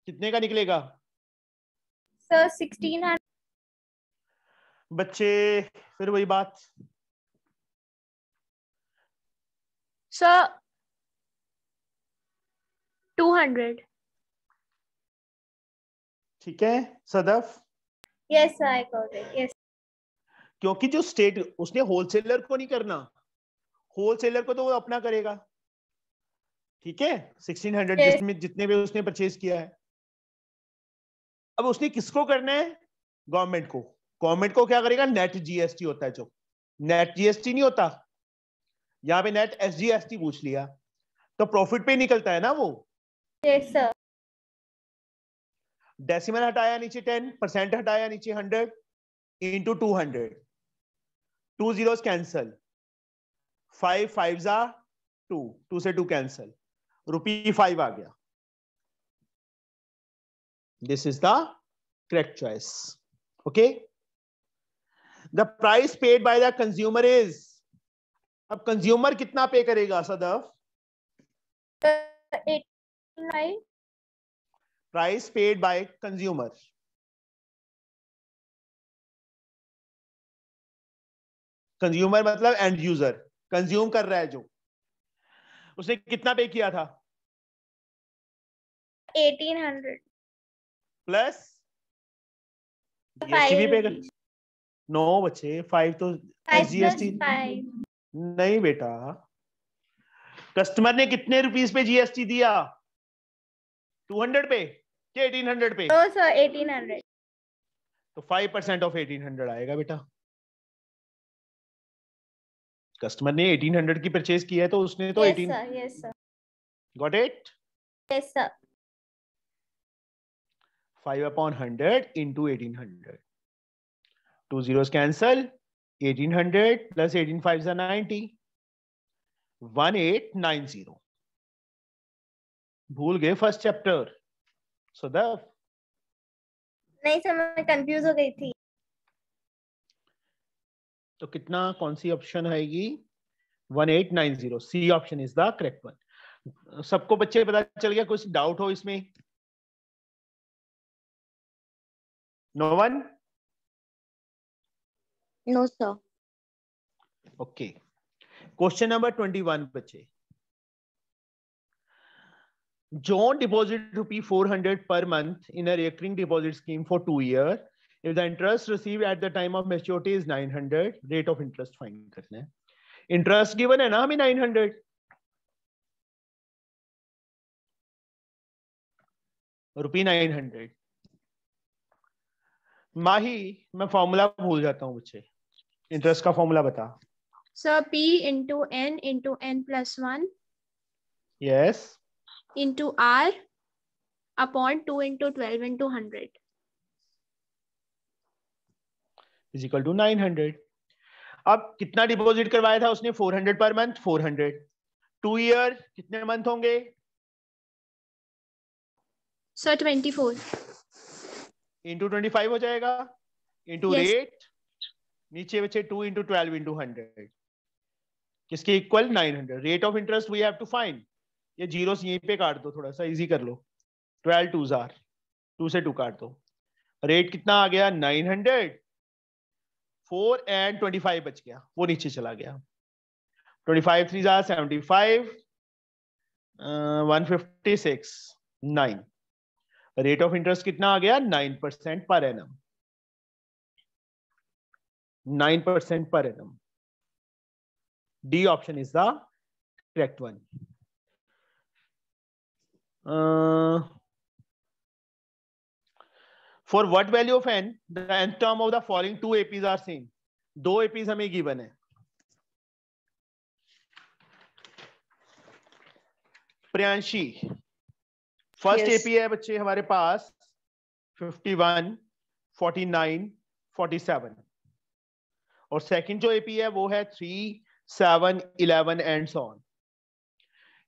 कितने का निकलेगा? Sir 1600. बच्चे फिर वही बात, Sir 200. ठीक है Sadaf? Yes sir, I got it. Yes. क्योंकि जो स्टेट, उसने होलसेलर को नहीं करना, होलसेलर को तो वो अपना करेगा, ठीक है? 1600 Yes. जिसमें जितने भी उसने परचेज किया है। अब उसने किसको करना है? गवर्नमेंट को। गवर्नमेंट को क्या करेगा? नेट जीएसटी होता है, जो नेट जीएसटी नहीं होता, यहाँ पे नेट एसजीएसटी पूछ लिया, तो प्रॉफिट पे निकलता है ना वो। Yes sir. डेसिमल हटाया नीचे 10, परसेंट हटाया नीचे 100 into 200, 2 zeros cancel, 5 5s are 2, 2 से 2 कैंसल, ₹5 आ गया. This is the correct choice. Okay. The price paid by the consumer is, अब कंज्यूमर कितना पे करेगा Sadaf? 89. Price paid by consumer. Consumer मतलब एंड यूजर, कंज्यूम कर रहा है जो, उसने कितना पे किया था? 1800 प्लस जीएसटी भी पे कर. नो बच्चे, 5 तो जीएसटी नहीं बेटा. कस्टमर ने कितने रुपीस पे जीएसटी दिया? 200 पे क्या 1800 पे? Oh sir, 1800. तो 5% ऑफ 1800 आएगा बेटा. कस्टमर ने 1800 की परचेज किया है तो उसने तो 18. Yes sir. Got it? Yes sir. 5/100 into 1800. 2 zeros cancel. 1800 plus 18 5s are 90. 1890. भूल गए फर्स्ट चैप्टर सदफ? नहीं सर, मैं कंफ्यूज हो गई थी. तो कितना, कौन सी ऑप्शन आएगी? 1890. C option is the correct one. सबको बच्चे पता चल गया? कुछ डाउट हो इसमें? No one? No sir. Okay. Question number 21 बच्चे. John deposited ₹400 per month in a recurring deposit scheme for 2 years. If the interest received at the time of maturity is 900, rate of interest find करना है. Interest given है ना हमें 900. ₹900. माही, मैं formula भूल जाता हूँ बच्चे. इंटरेस्ट का फॉर्मूला बता. Sir, P into n plus 1 Yes. into R upon 2 into 12 into 100 is equal to 900. अब कितना डिपॉजिट करवाया था उसने? 400 पर मंथ. 400 2 ईयर कितने मंथ होंगे? Sir, 24 इंटू 25 हो जाएगा. Into Yes. रेट नीचे बचे 2 into 12 into 100 किसके इक्वल? 900. Rate of interest we have to find. ये जीरोस यहीं पे काट दो, थोड़ा सा इजी कर लो. 12 2s are 2 से 2 काट दो. रेट कितना आ गया? 900. 4 and 25 बच गया, वो नीचे चला गया. 25 3s are 75. 156. 9. Rate of interest कितना आ गया? 9% per annum. 9% per annum. D option is the correct one. For what value of n the nth term of the following two APs are same? दो APs हमें given है. Priyanshi, first Yes. AP है बच्चे हमारे पास 51, 49, 47 और second जो AP है वो है 3, 7, 11 एंड सो ऑन.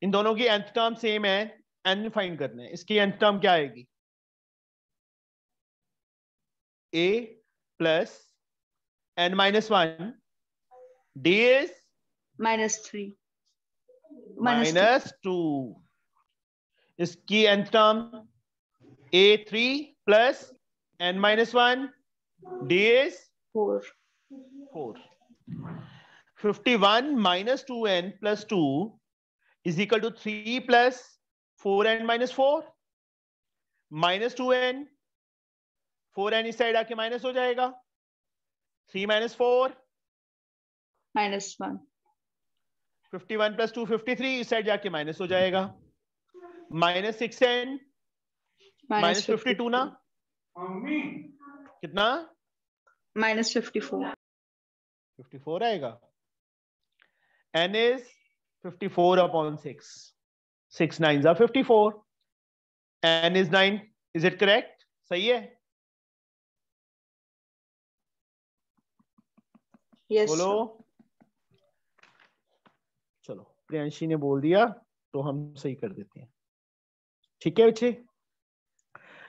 इन दोनों की nth टर्म सेम है, n फाइंड करना है. इसकी nth टर्म क्या आएगी? a plus n minus 1. D is -3. minus 2. इसकी nth term a3 plus n minus 1. D is 4. 4. 51 minus 2n plus 2 is equal to 3 plus 4n minus 4 minus 2n. 4n इस side आके minus हो जाएगा. 3 minus 4 -1. 51 plus 2 53 इस side जाके minus हो जाएगा. minus 6n minus 52 ना कितना? -54. 54 आएगा. n is 54 upon 6. 6 9s are 54. n is 9. Is it correct? सही है? Yes, बोलो। sir. चलो, प्रियांशी ने बोल दिया तो हम सही कर देते हैं। ठीक है बच्चे?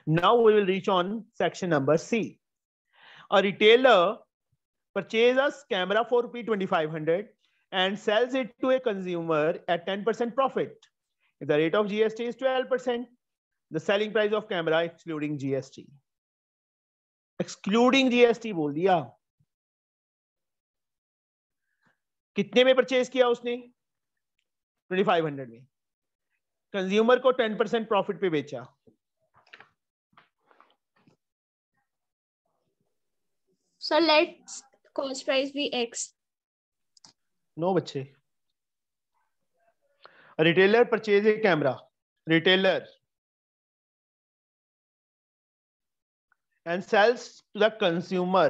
Now we will reach on section number C. A retailer purchases camera for ₹2500 and sells it to a consumer at 10% profit. If the rate of GST is 12%, the selling price of camera excluding GST. Excluding GST बोल दिया। कितने में purchase किया उसने? 2500 में। Consumer को 10% profit पे बेचा। So let's cost price be X. No बच्चे। Retailer purchase a camera, retailer and sells to the consumer.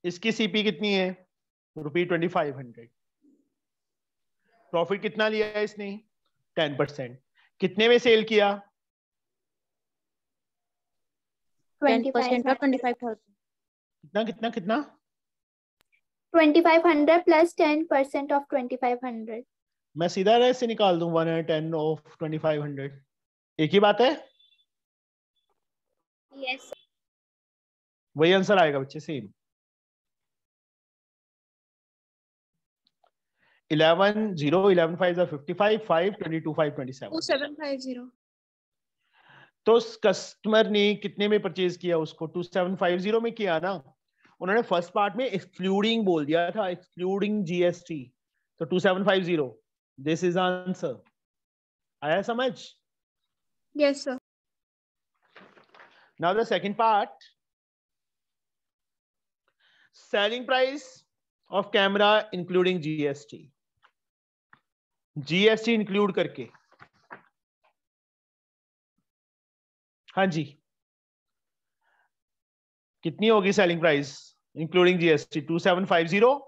इसकी सीपी कितनी है? ₹2500। प्रॉफिट कितना लिया है इसने? 10%। कितने में सेल किया? 10% of 25,000. कितना कितना कितना? 2500 plus 10% of 2500. मैं सीधा ऐसे निकाल दूं 110 of 2500। एक ही बात है। Yes. वही आंसर आएगा बच्चे, सेम। 11 0 11 5 55 5 22 5 27। 2750. तो कस्टमर ने कितने में परचेज किया उसको? 2750 में किया ना। उन्होंने फर्स्ट पार्ट में एक्सक्लूडिंग बोल दिया था, एक्सक्लूडिंग जीएसटी, तो 2750। This is answer. आया समझ? Yes, sir. Now the second part, selling price of camera including GST. GST include करके। हाँ जी, कितनी होगी selling price including GST? 2750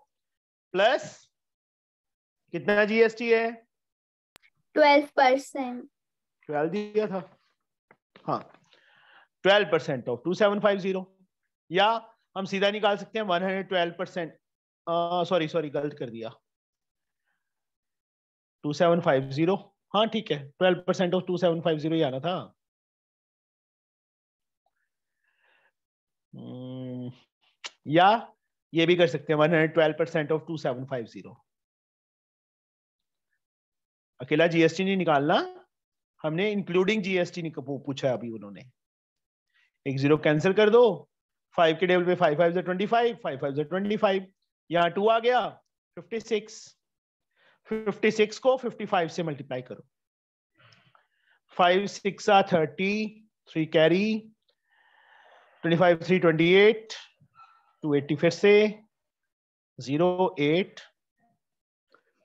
plus कितना जीएसटी है? 12%. 12 दिया था। हाँ, 12% ऑफ 2750, या हम सीधा निकाल सकते हैं 112%। सॉरी गलत कर दिया। 2750, हाँ ठीक है, 12% ऑफ 2750 ही आना था। या ये भी कर सकते हैं 112% ऑफ 2750। अकेला जीएसटी नहीं निकालना, हमने इंक्लूडिंग जीएसटी पूछा अभी उन्होंने। एक जीरो कैंसिल कर दो, 5 के टेबल पे 5 5 25, 5 5 25, यहाँ 2 आ गया 56। 56 को 55 से मल्टीप्लाई करो। 5 6 30, 3 कैरी, 25 3 28, 280 फिर से 08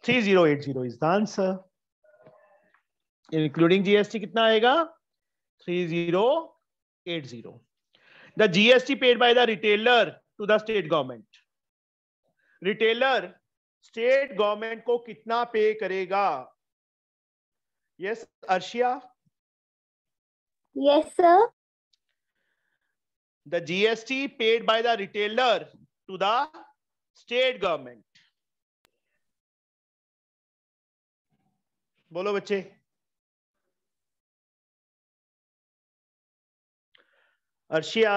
3080 is the answer. Including GST कितना आएगा? 3080। The GST paid by the retailer to the state government. Retailer state government को कितना पे करेगा? यस अर्शिया? Yes, sir. The GST paid by the retailer to the state government. बोलो बच्चे। Arshia,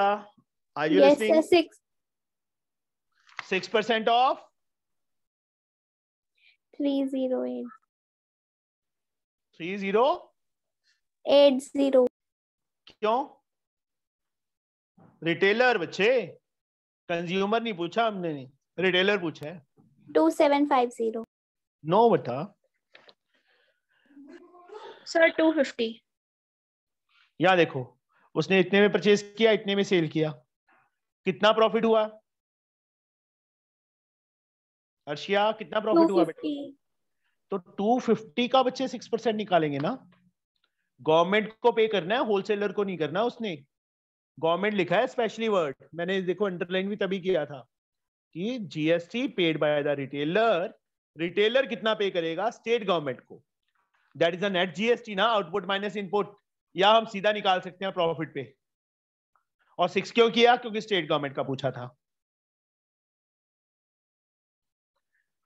are you Yes, listening? sir. 6% of 308. 3080। क्यों? Retailer बच्चे, consumer नहीं पूछा हमने, रिटेलर पूछा है। 2750. नो बता। Sir, 250. यहाँ देखो, उसने इतने में परचेज किया, इतने में सेल किया, कितना प्रॉफिट हुआ? अर्शिया कितना प्रॉफिट हुआ बेटा? 250. तो 250 का बच्चे 6% निकालेंगे ना। गवर्नमेंट को पे करना है, होलसेलर को नहीं करना। उसने गवर्नमेंट लिखा है स्पेशली वर्ड, मैंने देखो अंडरलाइन भी तभी किया था कि GST paid by the retailer. Retailer कितना पे करेगा? स्टेट गवर्नमेंट को। That is a net GST ना, आउटपुट माइनस इनपुट। या हम सीधा निकाल सकते हैं प्रॉफिट पे। और 6 क्यों किया? क्योंकि स्टेट गवर्नमेंट का पूछा था।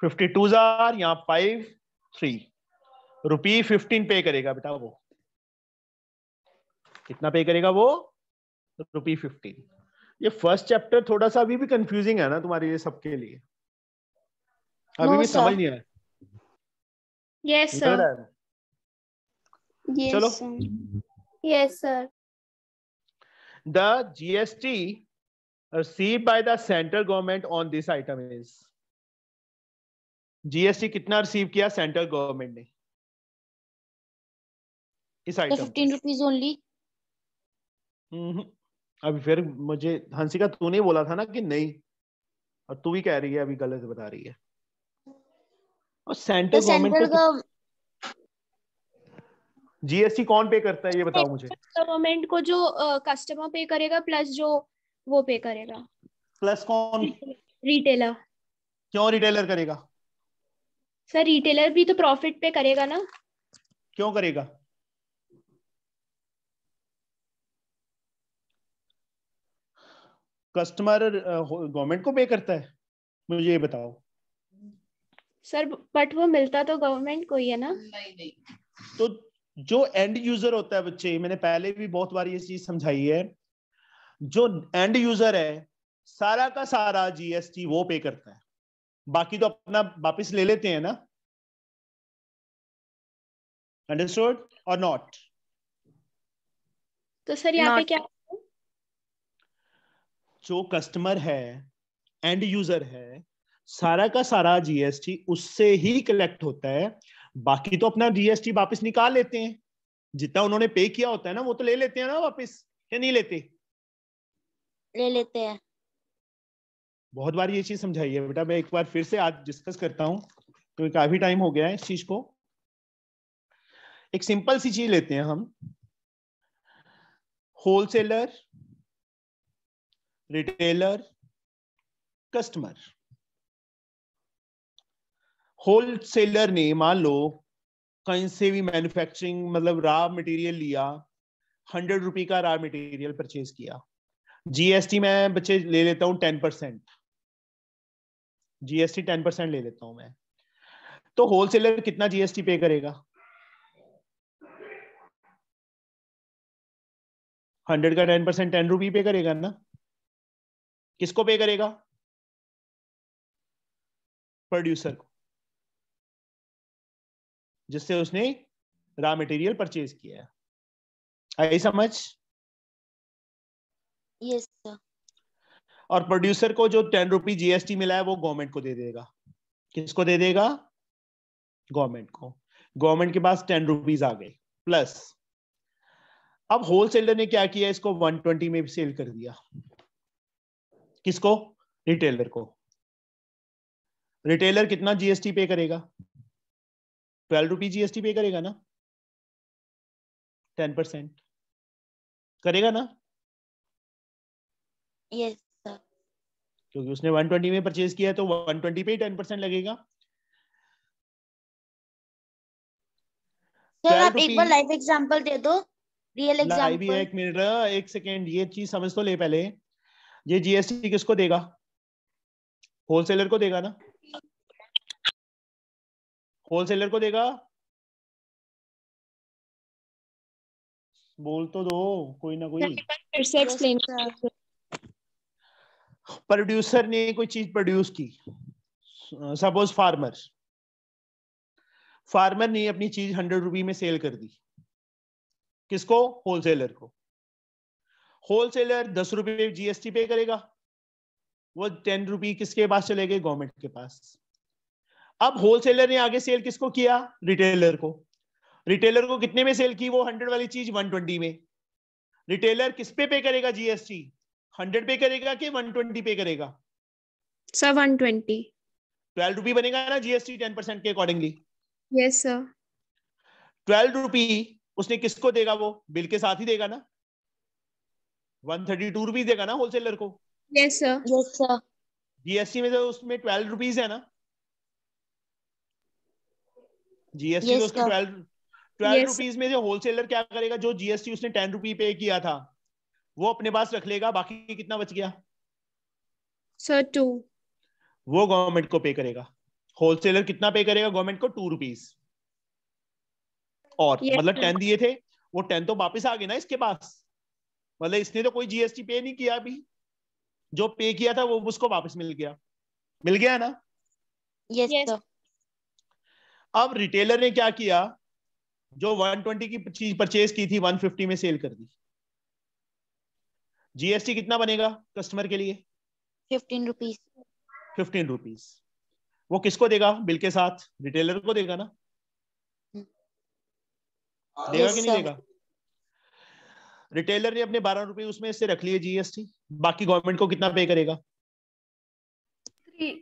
52 यहाँ 5 3 रुपी 15 पे करेगा बेटा। वो कितना पे करेगा? वो रुपी 15। ये फर्स्ट चैप्टर थोड़ा सा अभी भी कंफ्यूजिंग है ना तुम्हारे लिए सबके लिए? अभी भी समझ नहीं आया? यस लग सर। रहा है? चलो। Yes, sir. Yes sir. The GST received by the central government on this item is, GST कितना रिसीव किया सेंट्रल गवर्नमेंट ने इस The आइटम? 15 rupees only. अभी फिर मुझे हंसिका तूने बोला था ना कि नहीं, और तू भी कह रही है अभी गलत बता रही है। और सेंट्रल The गवर्नमेंट central को जीएसटी कौन पे करता है ये बताओ मुझे? गवर्नमेंट को जो कस्टमर पे करेगा प्लस जो वो पे करेगा। प्लस कौन? रिटेलर। क्यों रिटेलर करेगा? सर रिटेलर भी तो प्रॉफिट पे करेगा ना। क्यों करेगा? कस्टमर गवर्नमेंट को पे करता है, मुझे ये बताओ। सर बट वो मिलता तो गवर्नमेंट को ही है ना। तो जो एंड यूजर होता है बच्चे, मैंने पहले भी बहुत बार ये चीज समझाई है, जो एंड यूजर है सारा का सारा जीएसटी वो पे करता है, बाकी तो अपना वापस ले लेते हैं ना। अंडरस्टूड और नॉट? तो सर यहाँ पे क्या? जो कस्टमर है, एंड यूजर है, सारा का सारा जीएसटी उससे ही कलेक्ट होता है, बाकी तो अपना जीएसटी वापस निकाल लेते हैं। जितना उन्होंने पे किया होता है ना वो तो ले लेते हैं ना वापस, या नहीं लेते? ले लेते हैं। बहुत बार ये चीज समझाई है बेटा, मैं एक बार फिर से आज डिस्कस करता हूं क्योंकि काफी टाइम हो गया है इस चीज को। एक सिंपल सी चीज लेते हैं हम, होलसेलर, रिटेलर, कस्टमर। होलसेलर ने मान लो कहीं से भी मैन्युफैक्चरिंग मतलब रॉ मटेरियल लिया, 100 रुपए का रॉ मटेरियल परचेज किया, जीएसटी में बच्चे ले लेता हूं 10%, जीएसटी 10% ले लेता हूं मैं, तो होलसेलर कितना जीएसटी पे करेगा? 100 का 10% 10 रुपी पे करेगा ना। किसको पे करेगा? प्रोड्यूसर को, जिससे उसने रॉ मटेरियल परचेज किया है। आई समझ? Yes sir. और प्रोड्यूसर को जो 10 रुपी जीएसटी मिला है वो गवर्नमेंट को दे देगा। किसको दे देगा? गवर्नमेंट को। गवर्नमेंट के पास 10 रुपीज आ गए प्लस। अब होलसेलर ने क्या किया? इसको 120 में सेल कर दिया। किसको? रिटेलर को। रिटेलर कितना जीएसटी पे करेगा? 12 रुपी जीएसटी पे करेगा ना, 10% करेगा ना, यस सर। क्योंकि उसने 120 में परचेज किया है तो 120 पे ही 10% लगेगा। सर आप एक बार लाइव एग्जांपल दे दो, रियल लाइव ही है, एग्जांपल। एक मिनट, एक सेकेंड, ये चीज समझ तो ले पहले। ये जीएसटी किसको देगा? होलसेलर को देगा ना। होलसेलर को देगा, बोल तो दो कोई ना कोई। फिर से एक्सप्लेन। प्रोड्यूसर ने कोई चीज प्रोड्यूस की, सपोज फार्मर ने अपनी चीज 100 रुपी में सेल कर दी। किसको? होलसेलर को। होलसेलर 10 रुपए जीएसटी पे करेगा, वो 10 रुपी किसके पास चले गए? गवर्नमेंट के पास। अब होलसेलर ने आगे सेल किसको किया? रिटेलर को। रिटेलर को कितने में सेल की वो 100 वाली चीज? 120 में। रिटेलर किस पे करेगा जीएसटी? 100 पे करेगा कि 120 पे करेगा? सर 120। 12 रुपी बनेगा ना जीएसटी 10% के अकॉर्डिंगली। Yes sir. 12 रुपी उसने किसको देगा? वो बिल के साथ ही देगा ना, 132 रुपीज देगा ना होलसेलर को। Yes sir. Yes sir. GST में तो उसमें 12 रुपीज है ना, जीएसटी Yes, तो उसके sir. 12 रुपीज में जो होलसेलर क्या करेगा, जो जीएसटी उसने 10 रुपी पे किया था वो अपने पास रख लेगा, बाकी कितना बच गया सर 2। वो गवर्नमेंट को पे करेगा। होलसेलर कितना पे करेगा गवर्नमेंट को, 2 रुपीज। और Yes, मतलब sir. 10 दिए थे, वो 10 तो वापस आ गए ना इसके पास, मतलब इसने तो कोई जीएसटी पे नहीं किया अभी, जो पे किया था वो उसको वापस मिल गया ना। Yes Yes. सर। अब रिटेलर ने क्या किया, जो 120 की चीज परचेज की थी 150 में सेल कर दी। जीएसटी कितना बनेगा कस्टमर के लिए, 15 रुपीज। 15 रुपीज। वो किसको देगा बिल के साथ, रिटेलर को देगा ना, देगा यस कि नहीं सर। देगा। रिटेलर ने अपने 12 रुपए उसमें से रख लिए जीएसटी, बाकी गवर्नमेंट को कितना पे करेगा, 3।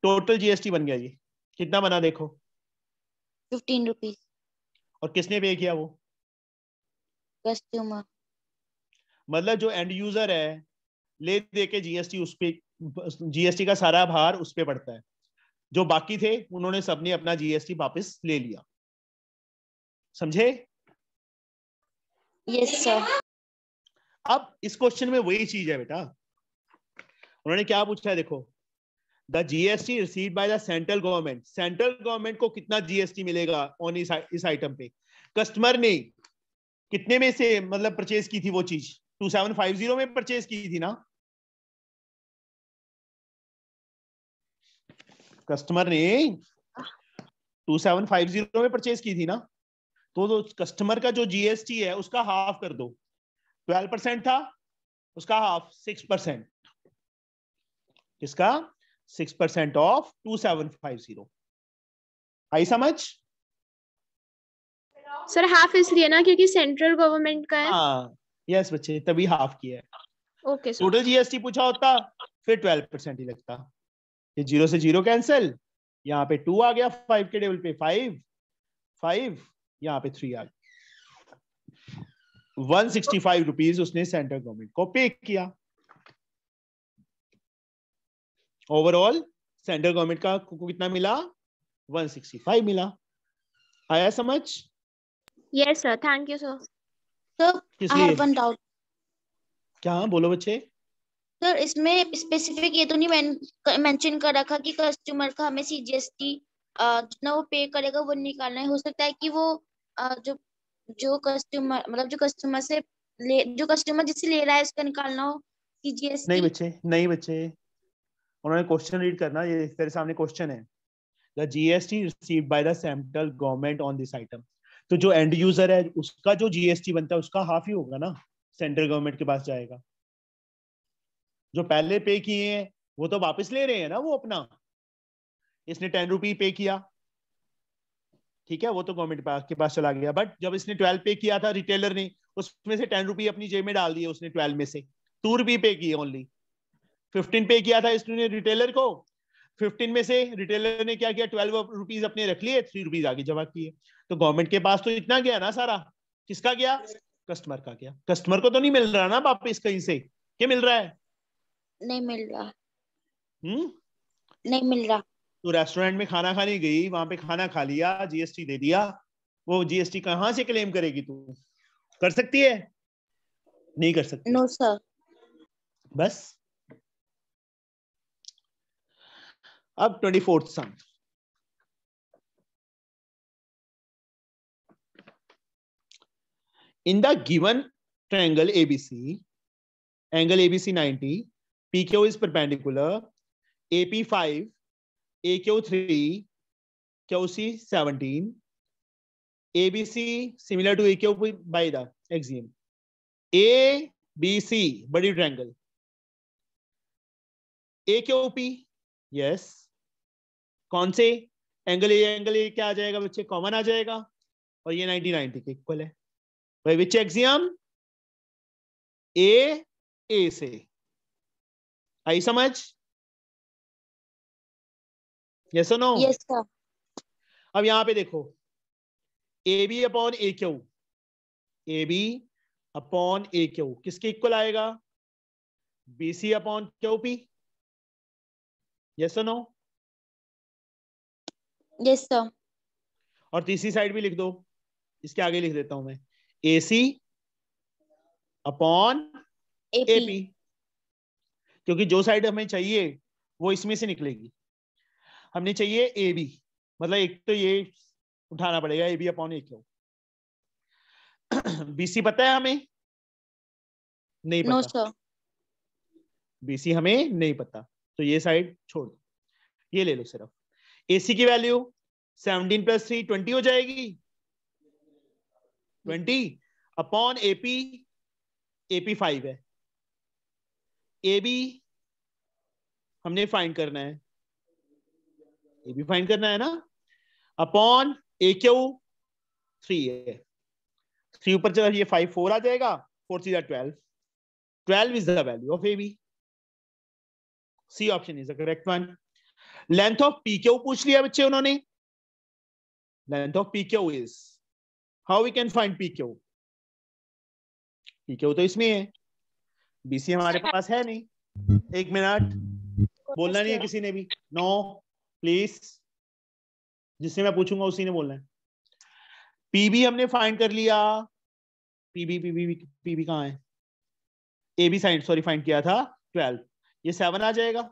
टोटल जीएसटी बन गया ये, कितना बना देखो, 15 रुपीज। और किसने पे किया वो, कस्टमर। मतलब जो एंड यूजर है ले दे के जीएसटी उस पे, जीएसटी का सारा भार उस पे पड़ता है। जो बाकी थे उन्होंने सबने अपना जीएसटी वापस ले लिया, समझे। Yes sir. अब इस क्वेश्चन में वही चीज है बेटा, उन्होंने क्या पूछा है देखो, the GST received by the central government, central government को कितना जीएसटी मिलेगा ऑन इस आइटम पे। कस्टमर ने कितने में से मतलब परचेज की थी वो चीज, 2750 में परचेज की थी ना, कस्टमर ने 2750 में परचेज की थी ना, तो कस्टमर का जो जीएसटी है उसका हाफ कर दो, 12% था उसका हाफ 6%, किसका 6% ऑफ 2750। आई समझ। सर हाफ इसलिए ना क्योंकि सेंट्रल गवर्नमेंट का है। हाँ यस बच्चे, तभी हाफ किया है। Okay sir. टोटल जीएसटी पूछा होता फिर 12% ही लगता, ये 0 से 0 कैंसिल, यहाँ पे 2 आ गया 5 के टेबल पे, 5 यहाँ पे 3 आ गया। 165 रुपीज उसने सेंट्रल गवर्नमेंट को पे किया। ओवरऑल सेंट्रल गवर्नमेंट का को कितना मिला, 165 मिला। आया समझ। Yes sir, thank you sir. Sir किस आई लिए, हैव वन डाउट। क्या बोलो बच्चे। सर इसमें स्पेसिफिक ये तो नहीं मेंशन कर रखा कि कस्टमर का हमें सीजीएसटी जितना वो पे करेगा वो निकालना है। हो सकता है कि वो जो जो कस्टमर मतलब जो कस्टमर से जो कस्टमर जिससे ले रहा है उसका निकालना हो नहीं सीजीएसटी। बच्चे, नहीं बच्चे, उन्होंने क्वेश्चन रीड करना, ये तेरे सामने क्वेश्चन है, the GST received by the central government on this item. तो जो एंड यूजर है उसका जो जीएसटी बनता है उसका हाफ ही होगा ना, सेंट्रल गवर्नमेंट के पास जाएगा। जो पहले पे किए हैं वो तो वापस ले रहे हैं ना वो अपना, इसने 10 रुपी पे किया, ठीक है, वो तो गवर्नमेंट के पास चला गया। बट जब इसने 12 पे किया था रिटेलर ने, उसमें से 10 रुपी अपनी जेब में डाल दिए उसने, 12 में से 2 रुपी पे किए ओनली, 15 पे किया था इसने रिटेलर को, 15 में से रिटेलर ने क्या किया, 12 रुपीज अपने रख लिए, 3 रुपीज आगे जमा किए। तो गवर्नमेंट के पास तो इतना गया ना सारा, किसका गया, कस्टमर का गया। कस्टमर को तो नहीं मिल रहा ना वापस कहीं से, क्या मिल रहा है, नहीं मिल रहा। हम्म। नहीं मिल रहा। तो रेस्टोरेंट में खाना खाने गई, वहां पे खाना खा लिया, जीएसटी दे दिया, वो जीएसटी कहां से क्लेम करेगी तू, कर सकती है, नहीं कर सकती। No sir. बस। अब 24th some, in the given triangle ABC, angle ABC 90, PQ is perpendicular, AP 5, AQ 3, QC 17, ABC similar to AQ by the axiom. ABC बड़ी triangle, AQP yes, कौन से एंगल ए क्या आ जाएगा बच्चे, कॉमन आ जाएगा, और ये 90 के इक्वल है। भाई विच एक्सियम, ए से, आई समझ, यस और नो। Yes sir. अब यहां पे देखो, A B upon A Q, A B upon A Q किसके इक्वल आएगा, B C upon Q P, yes और नो। Yes sir. और तीसरी साइड भी लिख दो, इसके आगे लिख देता हूं मैं AC अपॉन AP, क्योंकि जो साइड हमें चाहिए वो इसमें से निकलेगी। हमने चाहिए AB, मतलब एक तो ये उठाना पड़ेगा AB अपॉन AQ। BC पता है हमें? नहीं नो पता। सर। BC हमें नहीं पता, तो ये साइड छोड़ दो, ये ले लो सिर्फ। AC की वैल्यू 17 + 3 20 हो जाएगी, 20 अपॉन AP 5 है। AB हमने फाइंड करना है, AB फाइंड करना है ना, अपॉन AQ 3 है। 3 ऊपर चला, ये 5 4 आ जाएगा, 4 3 12, 12 is the value of AB. C option is the correct one. Length of PQ पूछ लिया बच्चे उन्होंने। Length of PQ is, how we can find PQ? PQ तो इसमें है, BC हमारे पास है नहीं। एक मिनट, बोलना नहीं है किसी ने भी, नो प्लीज, जिससे मैं पूछूंगा उसी ने बोलना है। PB हमने फाइंड कर लिया, PB कहाँ है? AB साइड सॉरी फाइंड किया था 12, ये 7 आ जाएगा।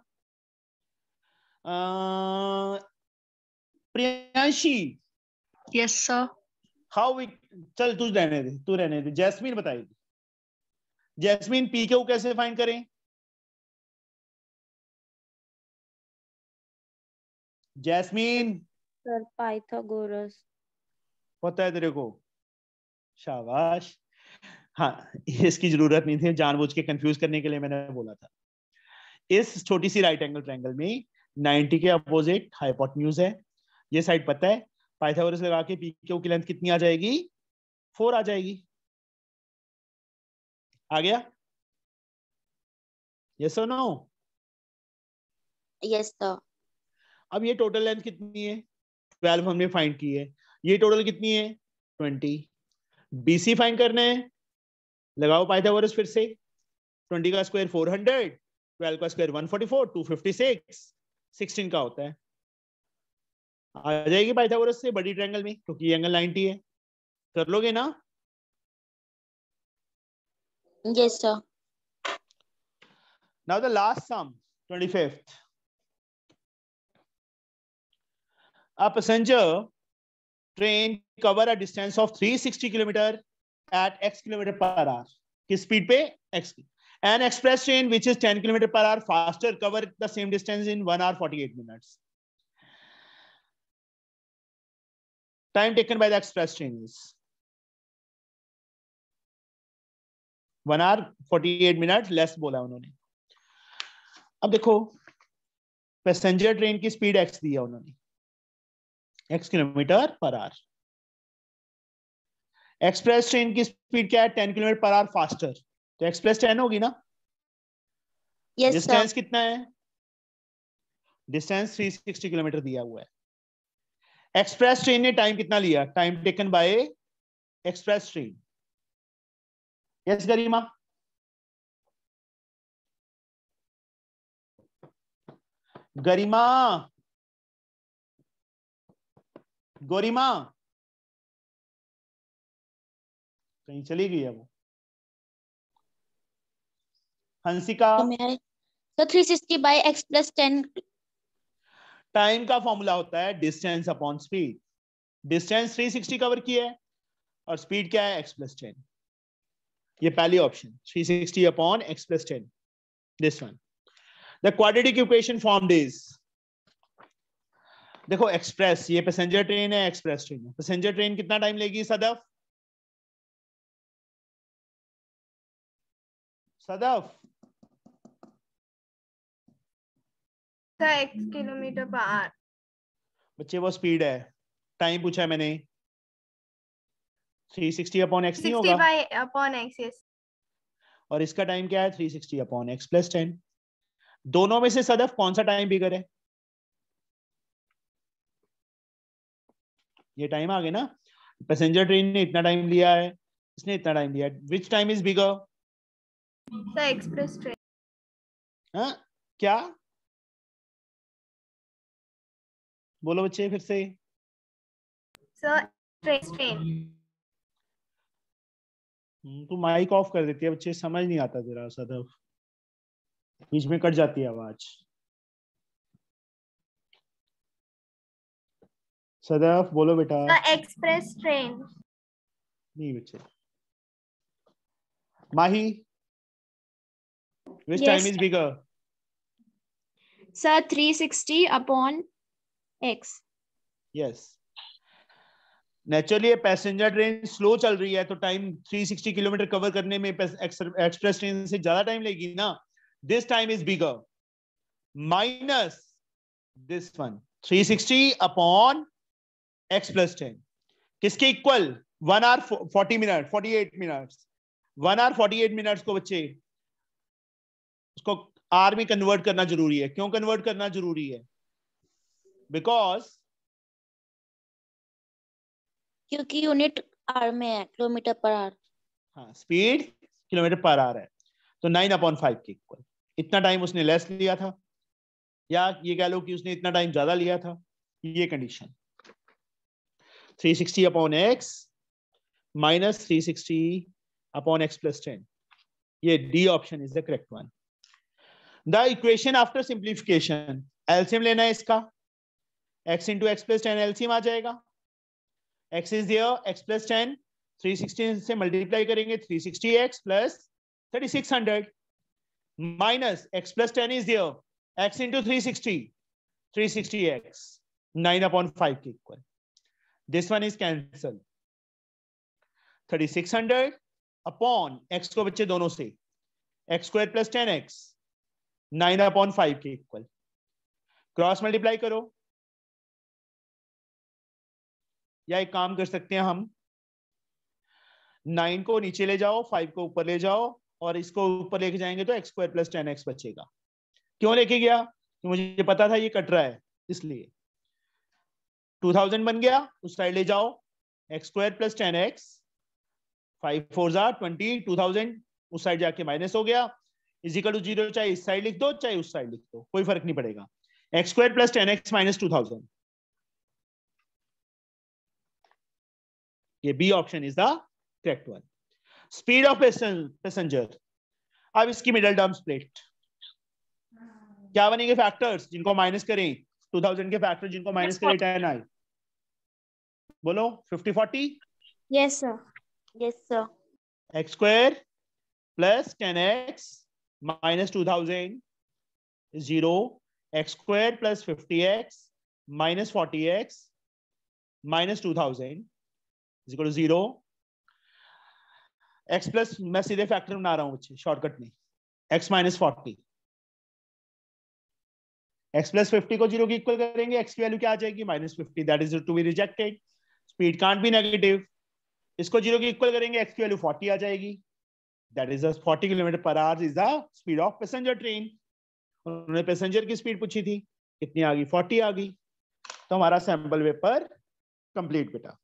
Priyanshi, yes sir. How we, चल तू रहने दे, जैस्मीन बताएगी। जैस्मीन PQ कैसे फाइंड करें? Jasmine sir Pythagoras. पता है तेरे को? शाबाश। हाँ, इसकी जरूरत नहीं थी, जानबूझ के कंफ्यूज करने के लिए मैंने बोला था। इस छोटी सी राइट एंगल ट्रायंगल में 90 के अपोजिट हाइपोटेन्यूज है, ये साइड पता है, पाइथागोरस लगा के PQ की लेंथ कितनी आ जाएगी? 4 आ जाएगी। आ गया? यस और नो? Yes sir. अब ये टोटल लेंथ कितनी है? 12 हमने फाइंड की है, ये टोटल कितनी है? 20। BC फाइंड करना है, लगाओ पाइथागोरस फिर से। 20 का स्क्वायर 400, 12 का स्क्वायर 144, 256, 16 का होता है। आ जाएगी पाइथागोरस से बड़ी ट्रायंगल में, क्योंकि ये एंगल 90 है। कर लोगे ना? Yes sir. Now the last sum, 25th. A passenger train cover a distance of 360 km at x km/h. किस स्पीड पे? x की। An express train which is 10 km/h faster cover the same distance in 1 hour 48 minutes. Time taken by the express train is 1 hour 48 minutes less बोला उन्होंने। अब देखो, passenger train की speed x दी है उन्होंने, x km/h। एक्सप्रेस ट्रेन की speed क्या है? 10 km/h फास्टर, तो x + 10 होगी ना। Yes sir. डिस्टेंस कितना है? डिस्टेंस 360 किलोमीटर दिया हुआ है। एक्सप्रेस ट्रेन ने टाइम कितना लिया? Time taken by express train. Yes Garima? Garima, Garima कहीं चली गई है वो। हंसिका, तो 360 बाय x + 10। टाइम का फॉर्मूला होता है distance upon speed. Distance 360 cover किया है और स्पीड क्या है? x + 10। ये पहली option 360 upon x + 10, this one. The quadratic equation formed is, देखो एक्सप्रेस, ये पैसेंजर ट्रेन है, एक्सप्रेस ट्रेन है। पैसेंजर ट्रेन कितना टाइम लेगी सदफ? Sadaf, x km/h। बच्चे वो स्पीड है, टाइम पूछा है मैंने। 360 अपॉन x नहीं होगा? 60/x, yes। और इसका टाइम क्या है? 360 अपॉन x + 10। दोनों में से सदफ कौन सा टाइम बिगर है? ये टाइम आ गया ना, पैसेंजर ट्रेन ने इतना टाइम लिया है, इसने इतना टाइम लिया है। Which time is bigger? Sir express train. हाँ क्या बोलो बच्चे फिर से? Sir, train. तू माइक ऑफ कर देती है, बच्चे समझ नहीं आता तेरा सदफ, बीच में कट जाती है आवाज। सदफ बोलो बेटा। Sir, express train. नहीं बच्चे। माही, which Yes. time is bigger? Sir, 360 upon x. Yes. Naturally ये पैसेंजर ट्रेन स्लो चल रही है तो टाइम 360 किलोमीटर कवर करने में एक्सप्रेस ट्रेन से ज्यादा टाइम लेगी ना। This time is bigger minus this one 360 upon x plus 10 किसके इक्वल 1 hour 40 minute 48 minutes 1 hour 48 minutes को बच्चे उसको आर में कन्वर्ट करना जरूरी है। क्यों कन्वर्ट करना जरूरी है? बिकॉज क्योंकि यूनिट आर में है, किलोमीटर पर आवर। हाँ, स्पीड किलोमीटर पर आवर है तो 9/5 के इक्वल। इतना टाइम उसने लेस लिया था या ये कह लो कि उसने इतना टाइम ज्यादा लिया था, ये condition 360 upon x minus 360 upon x plus 10। ये D option is the correct one. The equation after simplification, LCM लेना है इसका, x into x plus 10 LCM आ जाएगा। x is there, x plus 10, 360 से मल्टीप्लाई करेंगे 360x plus 3600 minus x plus 10 is there, x into 360, 360x 9/5 के equal. This one is cancel। 3600 upon x को बच्चे दोनों से x स्क्वायर प्लस 10x 9/5 के इक्वल। क्रॉस मल्टीप्लाई करो या एक काम कर सकते हैं हम, 9 को नीचे ले जाओ 5 को ऊपर ले जाओ और इसको ऊपर लेके जाएंगे तो x स्क्वायर प्लस 10x बचेगा। क्यों लेके गया? तो मुझे पता था ये कट रहा है इसलिए। 2000 बन गया, उस साइड ले जाओ x स्क्वायर प्लस 10x 5 4 जा 20, 2000 उस साइड जाके माइनस हो गया इज इक्वल टू 0। चाहे इस साइड लिख दो चाहे उस साइड लिख दो, कोई फर्क नहीं पड़ेगा। x square plus 10x minus 2000, ये B option is the correct one. Speed of passenger, अब इसकी मिडिल टर्म स्प्लिट क्या बनेंगे? फैक्टर्स जिनको माइनस करें 2000 के फैक्टर जिनको माइनस करें 10i। बोलो 50 40। Yes, sir. Yes sir. x square plus 10x minus 2000 0, x square plus 50x minus 40x minus 2000 equal to 0। x plus, मैं सीधे फैक्टर बना रहा हूं बच्चे शॉर्टकट में, x माइनस 40, x प्लस 50 को 0 की इक्वल करेंगे, x की वैल्यू क्या आ जाएगी? Minus 50, that is to be rejected. Speed can't be negative, इसको 0 की इक्वल करेंगे, x की वैल्यू 40 आ जाएगी, that is 40 kilometre per hour is the speed of passenger train. उन्होंने पैसेंजर की स्पीड पूछी थी, कितनी आ गई? 40 आ गई। तो हमारा सैंपल पेपर कंप्लीट बेटा।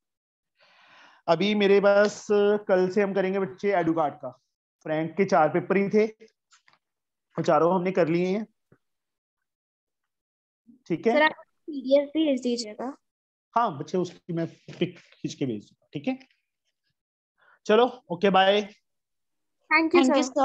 अभी मेरे पास कल से हम करेंगे बच्चे एडुकार्ड का। फ्रैंक के 4 पेपर ही थे, तो चारों हमने कर लिए हैं, ठीक है? सर, आप PDF भी भेज दीजिएगा। हाँ बच्चे, उसकी मैं पिक खींच के भेज दूंगा, ठीक है? चलो okay bye. Thank you, thank you sir. Sir.